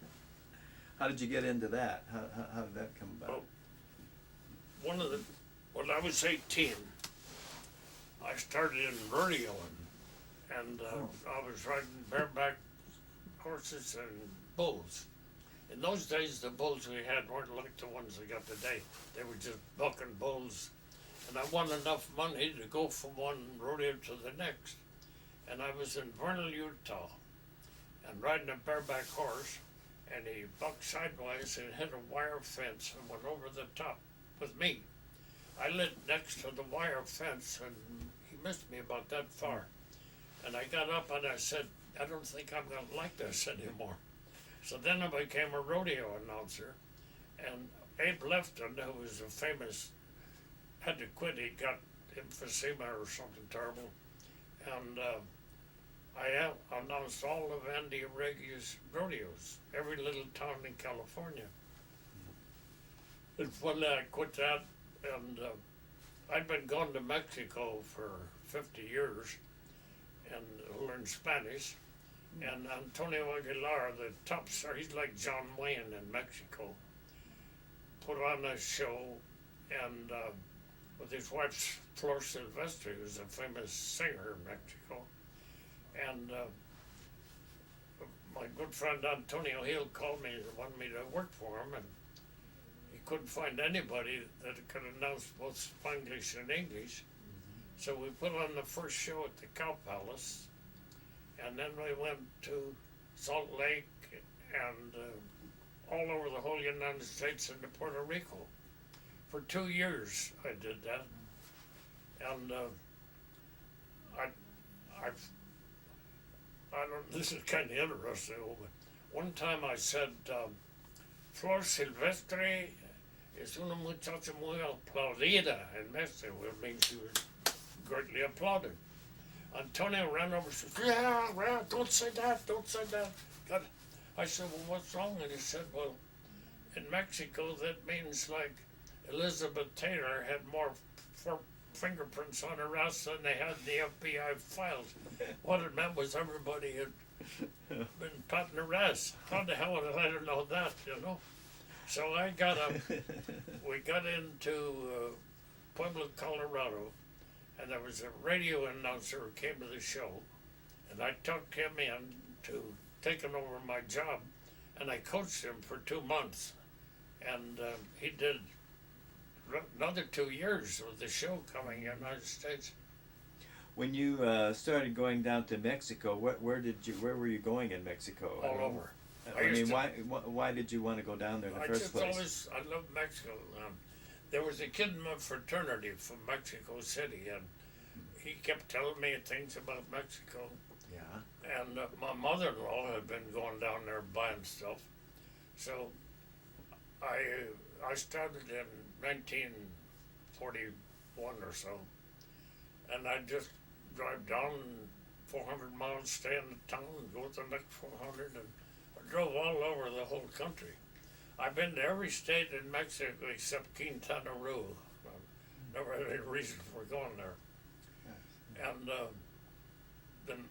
How did you get into that? How did that come about? When I was 18, I started in rodeoing, and I was riding bareback horses and bulls. In those days, the bulls we had weren't like the ones we got today. They were just bucking bulls. And I won enough money to go from one rodeo to the next. And I was in Vernal, Utah, and riding a bareback horse, and he bucked sideways and hit a wire fence and went over the top with me. I lived next to the wire fence, and he missed me about that far. And I got up and I said, I don't think I'm going to like this anymore. So then I became a rodeo announcer, and Abe Lefton, who was a famous, had to quit. He got emphysema or something terrible, and I announced all of Andy Reggie's rodeos, every little town in California. And finally I quit that, and I'd been going to Mexico for 50 years, and learned in Spanish, and Antonio Aguilar, the top star, he's like John Wayne in Mexico, put on a show, and with his wife Flor Silvestre, who's a famous singer in Mexico, and my good friend Antonio Hill called me and wanted me to work for him, and he couldn't find anybody that could announce both Spanglish and English. So we put on the first show at the Cow Palace, and then we went to Salt Lake and all over the whole United States and to Puerto Rico. For 2 years I did that, and I don't. This is kind of interesting, but one time I said, Flor Silvestre es una muchacha muy aplaudida in Mexico. It means she was greatly applauded. Antonio ran over and said, yeah, don't say that, don't say that. God. I said, well, what's wrong? And he said, well, in Mexico, that means like Elizabeth Taylor had more fingerprints on her ass than they had in the FBI files. What it meant was everybody had been patting her ass. How the hell would I let her know that, you know? So we got into Pueblo, Colorado, and there was a radio announcer who came to the show, and I took him in to taking over my job, and I coached him for 2 months, and he did another 2 years with the show coming in the United States. When you started going down to Mexico, where were you going in Mexico? All over. I mean, why did you want to go down there in the first place? I loved Mexico. There was a kid in my fraternity from Mexico City, and he kept telling me things about Mexico. Yeah. And my mother-in-law had been going down there buying stuff. So I started in 1941 or so, and I'd just drive down 400 miles, stay in the town, and go to the next 400, and I drove all over the whole country. I've been to every state in Mexico except Quintana Roo. Never had any reason for going there. And then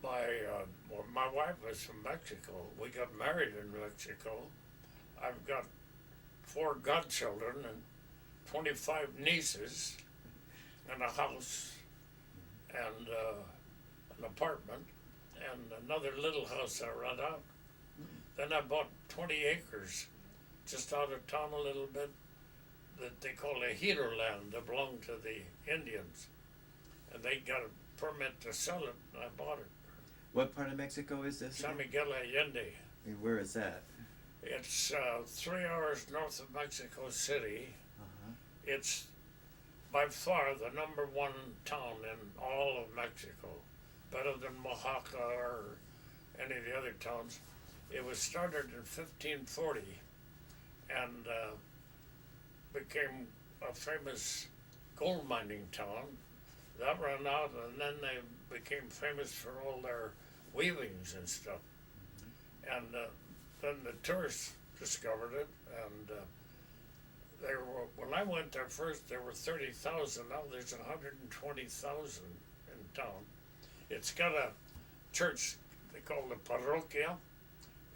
my wife was from Mexico. We got married in Mexico. I've got 4 godchildren and 25 nieces and a house and an apartment and another little house I rent out. Then I bought 20 acres just out of town a little bit that they call Ejido land that belonged to the Indians. And they got a permit to sell it, and I bought it. What part of Mexico is this? San Miguel Allende. Where is that? It's 3 hours north of Mexico City. Uh-huh. It's by far the #1 town in all of Mexico, better than Oaxaca or any of the other towns. It was started in 1540 and became a famous gold mining town. That ran out, and then they became famous for all their weavings and stuff. And then the tourists discovered it, and when I went there first, there were 30,000. Now there's 120,000 in town. It's got a church they call the parroquia.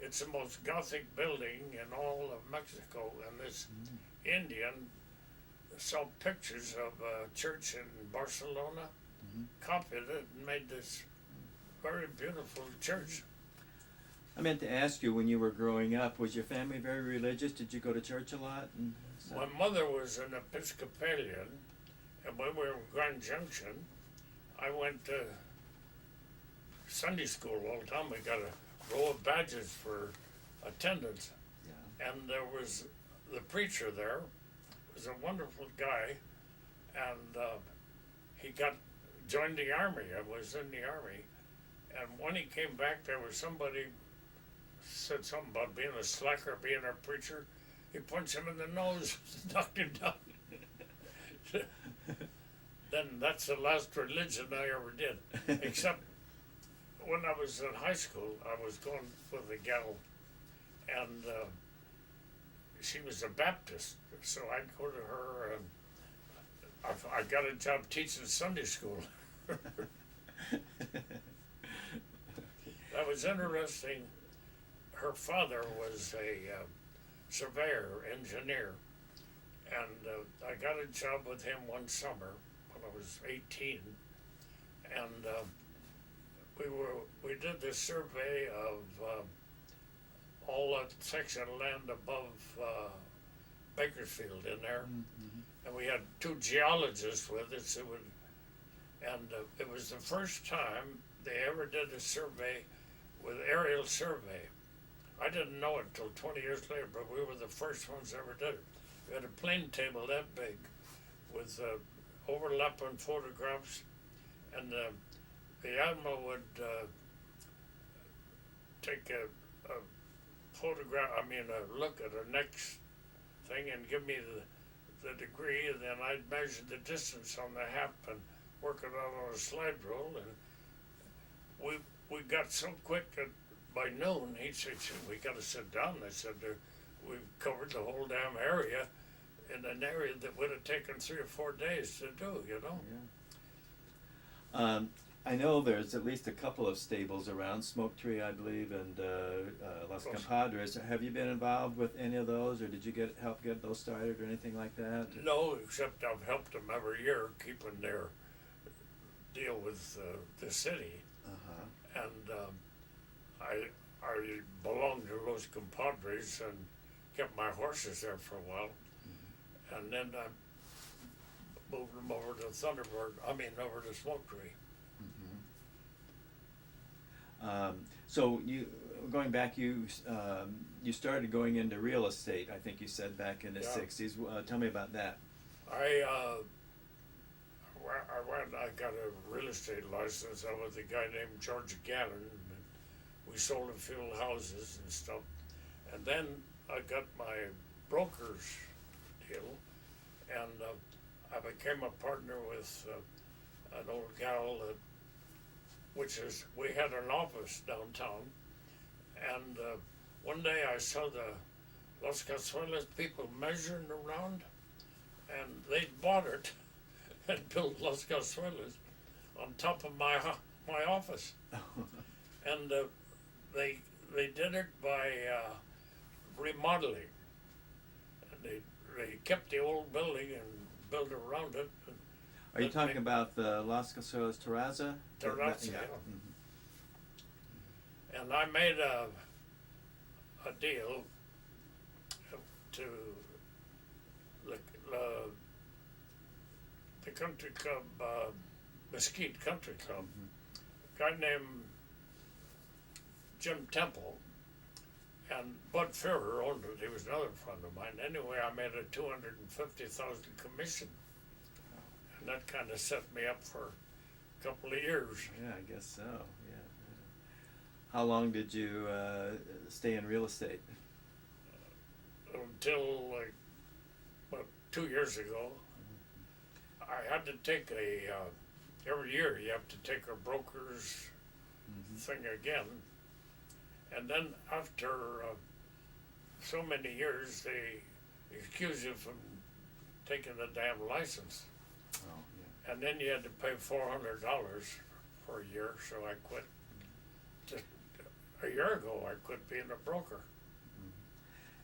It's the most Gothic building in all of Mexico, and this Indian saw pictures of a church in Barcelona, copied it, and made this very beautiful church. I meant to ask you, when you were growing up, was your family very religious? Did you go to church a lot? My mother was an Episcopalian, and when we were in Grand Junction, I went to Sunday school all the time. We got a row of badges for attendance. Yeah. And there was the preacher there, was a wonderful guy, and he joined the army. I was in the army, and when he came back, there was somebody said something about being a slacker, being a preacher. He punched him in the nose, knocked him down. Then that's the last religion I ever did, except when I was in high school, I was going with a gal, and she was a Baptist, so I'd go to her, and I got a job teaching Sunday school. that was interesting. Her father was a surveyor, engineer, and I got a job with him one summer when I was 18, and we did this survey of all that section of land above Bakersfield in there, and we had two geologists with us. It was the first time they ever did a survey with aerial survey. I didn't know it till 20 years later, but we were the first ones that ever did it. We had a plane table that big with overlapping photographs, and the admiral would take a photograph, a look at the next thing and give me the degree, and then I'd measure the distance on the hap and work it out on a slide rule. And we got so quick that by noon he said, we got to sit down. I said, we've covered the whole damn area in an area that would have taken 3 or 4 days to do, you know. Yeah. I know there's at least a couple of stables around, Smoke Tree, I believe, and Los Compadres. Have you been involved with any of those, or did you help get those started or anything like that? No, except I've helped them every year keeping their deal with the city. And I belonged to Los Compadres and kept my horses there for a while. And then I moved them over to over to Smoke Tree. So going back, you started going into real estate, I think you said, back in the 60s. Tell me about that. I got a real estate license. I was a guy named George Gannon. And we sold a few houses and stuff. And then I got my broker's deal, and I became a partner with an old gal that, we had an office downtown, and one day I saw the Los Cazuelas people measuring around, and they'd bought it and built Los Cazuelas on top of my office. And they did it by remodeling. And they kept the old building and built around it. Are you talking about the Las Cazuelas Terraza? Terraza, yeah. Mm-hmm. And I made a deal to the country club, Mesquite Country Club. A guy named Jim Temple, and Bud Ferrer owned it. He was another friend of mine. Anyway, I made a $250,000 commission, and that kind of set me up for a couple of years. Yeah, I guess so. Yeah. How long did you stay in real estate? Until about 2 years ago. I had to take every year you have to take a broker's thing again. And then after so many years, they excuse you from taking the damn license. Oh, yeah. And then you had to pay $400 for a year, so I quit. Just a year ago, I quit being a broker.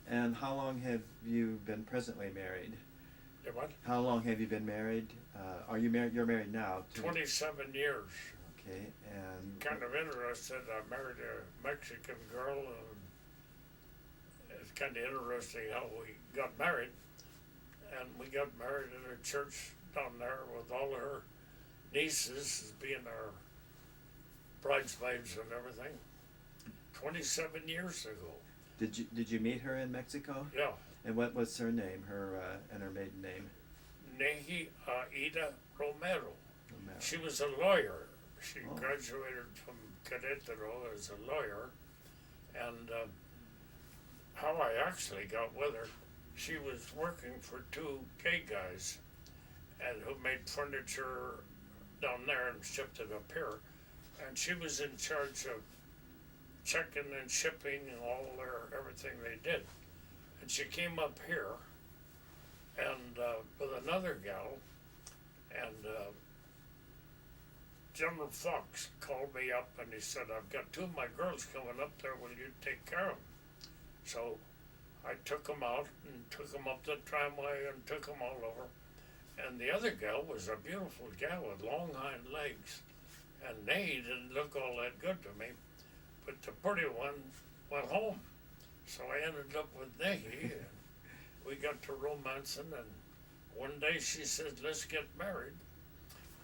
And how long have you been presently married? What? How long have you been married? Are you married? You're married now. 27 years. Okay, and Kind of interested. I married a Mexican girl, and it's kind of interesting how we got married. And we got married at a church down there with all her nieces as being our bridesmaids and everything. 27 years ago. did you meet her in Mexico? Yeah. And what was her name? Her maiden name? Aide Romero. She was a lawyer. She graduated from Querétaro as a lawyer, and how I actually got with her, she was working for two gay guys, and who made furniture down there and shipped it up here, and she was in charge of checking and shipping and everything they did, and she came up here, and with another gal, and General Fox called me up and he said, I've got two of my girls coming up there, will you take care of them? So I took them out and took them up the tramway and took them all over. And the other gal was a beautiful gal with long hind legs. And they didn't look all that good to me, but the pretty one went home. So I ended up with Nehi, and we got to romancing, and one day she said, let's get married.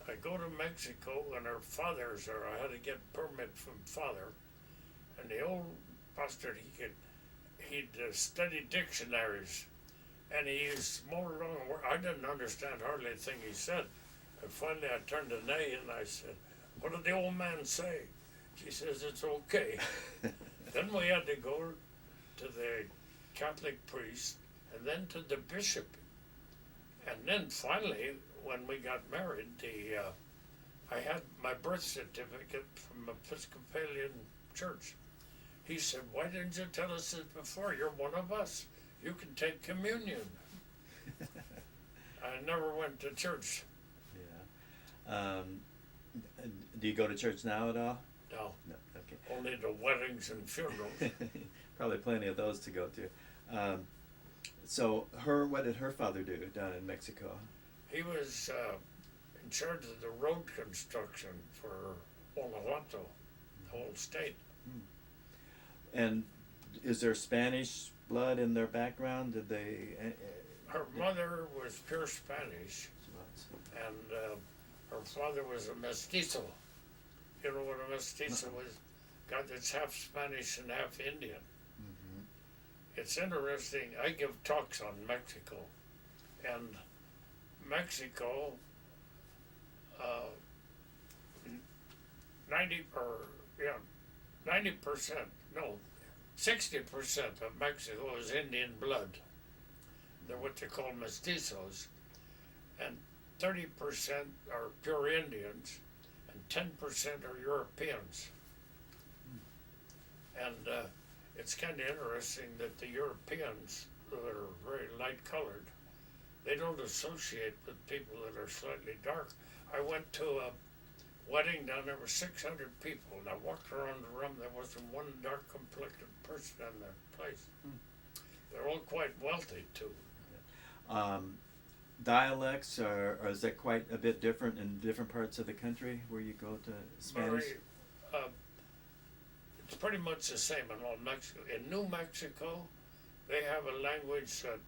I go to Mexico, and her father's there. I had to get permit from father. And the old bastard, he'd study dictionaries, and he used more long words. I didn't understand hardly a thing he said. And finally I turned to Nay and I said, what did the old man say? She says, it's okay. Then we had to go to the Catholic priest and then to the bishop. And then finally, when we got married, I had my birth certificate from Episcopalian Church. He said, why didn't you tell us this before? You're one of us. You can take communion. I never went to church. Yeah. Do you go to church now at all? No. No. Okay. Only the weddings and funerals. Probably plenty of those to go to. So what did her father do down in Mexico? He was in charge of the road construction for Guanajuato, the whole state. And is there Spanish blood in their background? Did they? Her mother was pure Spanish, and her father was a mestizo. You know what a mestizo is? God, that's half Spanish and half Indian. Mm-hmm. It's interesting. I give talks on Mexico, and Mexico, 60% of Mexico is Indian blood. They're what they call mestizos, and 30% are pure Indians, and 10% are Europeans. And it's kind of interesting that the Europeans, that are very light-colored, they don't associate with people that are slightly dark. I went to a wedding down there, were 600 people, and I walked around the room, there wasn't one dark-complected person in the place. They're all quite wealthy, too. Dialects, or is that quite a bit different in different parts of the country where you go to Spanish? It's pretty much the same in all Mexico. In New Mexico, they have a language that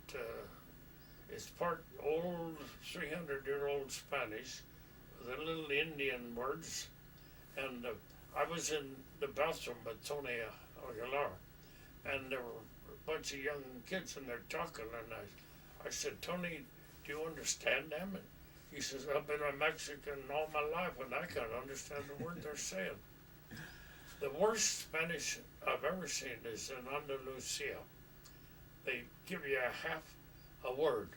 is part old, 300-year-old Spanish, with a little Indian words. And I was in the bathroom with Tony Aguilar, and there were a bunch of young kids, and they're talking, and I said, Tony, do you understand them? And he says, I've been a Mexican all my life, and I can't understand the word they're saying. The worst Spanish I've ever seen is in Andalusia. They give you half a word.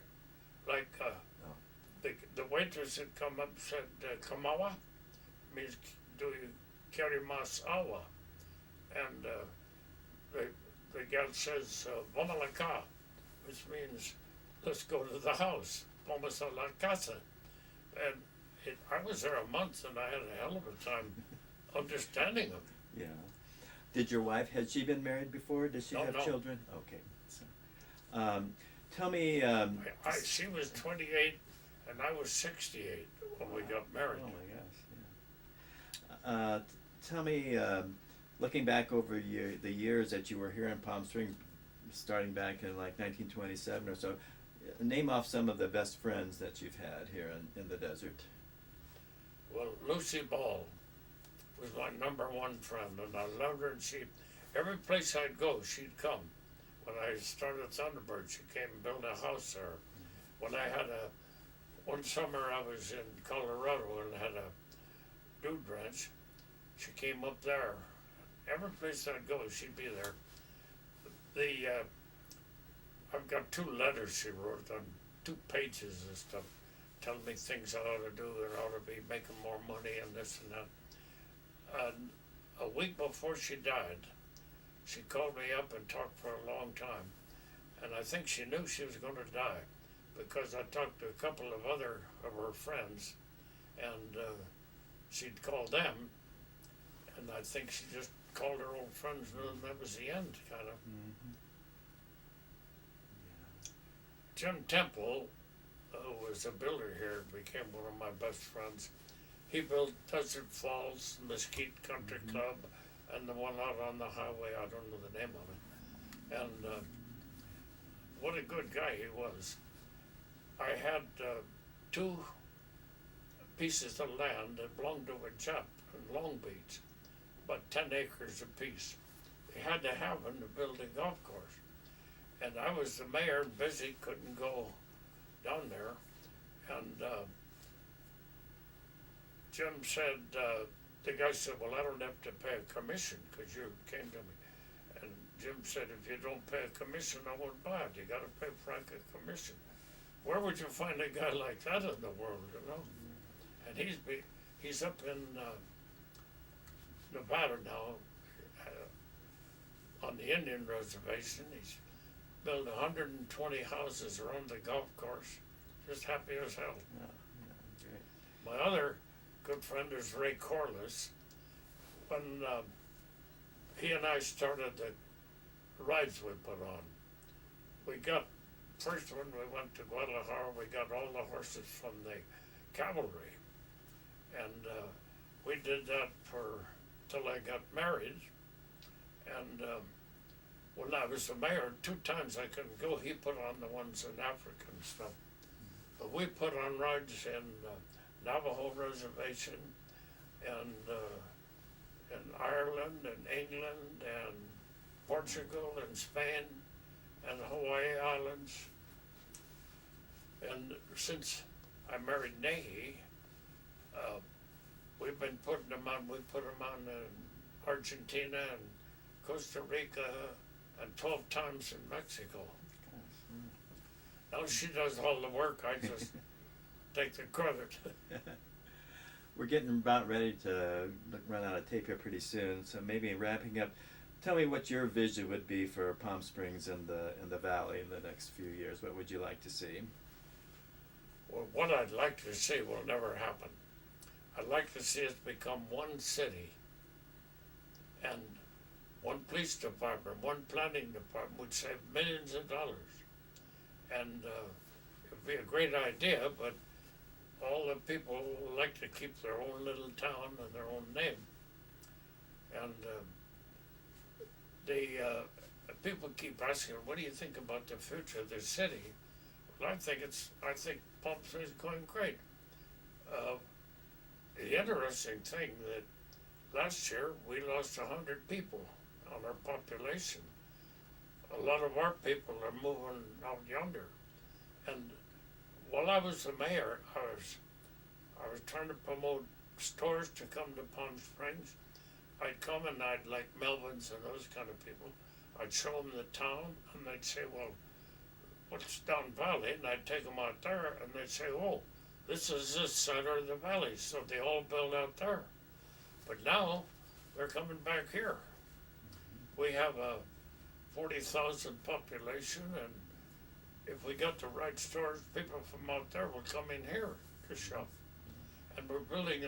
Like the waitress had come up and said, "Kamawa," means do you carry mas agua? And the gal says, "Vamos a la casa," which means let's go to the house. Vamos a la casa. And I was there a month, and I had a hell of a time understanding them. Yeah. Did your wife, had she been married before? Did she have No. children? Okay. So, tell me. She was 28, and I was 68 when we got married. Oh my gosh. Yeah. Tell me, looking back over the years that you were here in Palm Springs, starting back in like 1927 or so, name off some of the best friends that you've had here in the desert. Well, Lucy Ball was my #1 friend, and I loved her, and every place I'd go, she'd come. When I started Thunderbird, she came and built a house there. When I had one summer I was in Colorado and had a dude ranch, she came up there. Every place I'd go, she'd be there. I've got 2 letters she wrote on 2 pages and stuff, telling me things I ought to do and I ought to be making more money and this and that. And a week before she died, she called me up and talked for a long time. And I think she knew she was going to die, because I talked to a couple of other of her friends, and she'd call them, and I think she just called her old friends, and that was the end, kind of. Mm-hmm. Jim Temple, who was a builder here, became one of my best friends. He built Desert Falls, Mesquite Country Club, and the one out on the highway, I don't know the name of it. And what a good guy he was. I had 2 pieces of land that belonged to a Jap in Long Beach, about 10 acres apiece. They had to have them to build a golf course. And I was the mayor, busy, couldn't go down there. And Jim said, the guy said, well, I don't have to pay a commission because you came to me. And Jim said, if you don't pay a commission, I won't buy it. You got to pay Frank a commission. Where would you find a guy like that in the world, you know? And he's up in Nevada now, on the Indian reservation. He's built 120 houses around the golf course, just happy as hell. Yeah, great. My other good friend is Ray Corliss. When he and I started the rides we put on, we got, first when we went to Guadalajara, we got all the horses from the cavalry. And we did that till I got married. And when I was the mayor, 2 times I couldn't go. He put on the ones in Africa and stuff. But we put on rides in Navajo Reservation and in Ireland and England and Portugal and Spain and the Hawaii Islands. And since I married Nahi, we've been putting them on. We put them on in Argentina and Costa Rica and 12 times in Mexico. Now she does all the work. I just take the credit. We're getting about ready to run out of tape here pretty soon, so maybe wrapping up, tell me what your vision would be for Palm Springs and the Valley in the next few years. What would you like to see? Well, what I'd like to see will never happen. I'd like to see us become one city and one police department, one planning department would save millions of dollars. And it'd be a great idea, but all the people like to keep their own little town and their own name. And people keep asking, what do you think about the future of the city? Well, I think Palm Springs is going great. The interesting thing that last year we lost 100 people on our population. A lot of our people are moving out yonder. And while I was the mayor, I was trying to promote stores to come to Palm Springs. I'd come and I'd like Melvin's and those kind of people. I'd show them the town and they'd say, well, what's down valley? And I'd take them out there and they'd say, oh, this is the center of the valley. So they all build out there. But now they're coming back here. We have a 40,000 population, and if we got the right stores, people from out there will come in here to shop. And we're building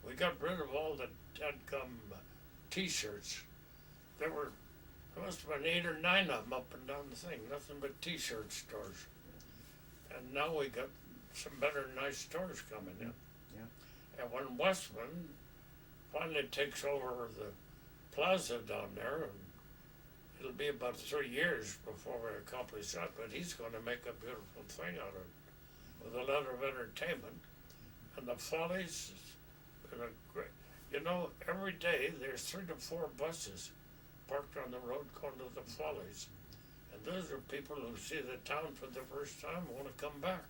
we got rid of all the dead-gum t-shirts. There must have been 8 or 9 of them up and down the thing, nothing but t-shirt stores. And now we got some better, nice stores coming in. Yeah. And when Westman finally takes over the plaza down there, and it'll be about 3 years before we accomplish that, but he's going to make a beautiful thing out of it with a lot of entertainment. And the Follies is a great, every day there's 3 to 4 buses parked on the road going to the Follies. And those are people who see the town for the first time and want to come back.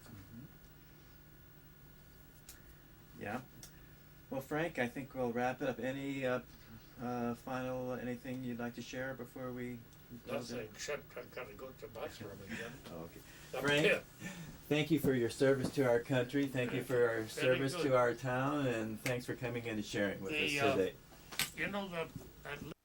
Yeah. Well, Frank, I think we'll wrap it up. Any final, anything you'd like to share before we close Nothing it? except I've got to go to the bathroom again. Okay. I'm Frank, pit. thank you for your service to our country. Thank you for your Very service good. to our town, and thanks for coming in and sharing with us The, today. That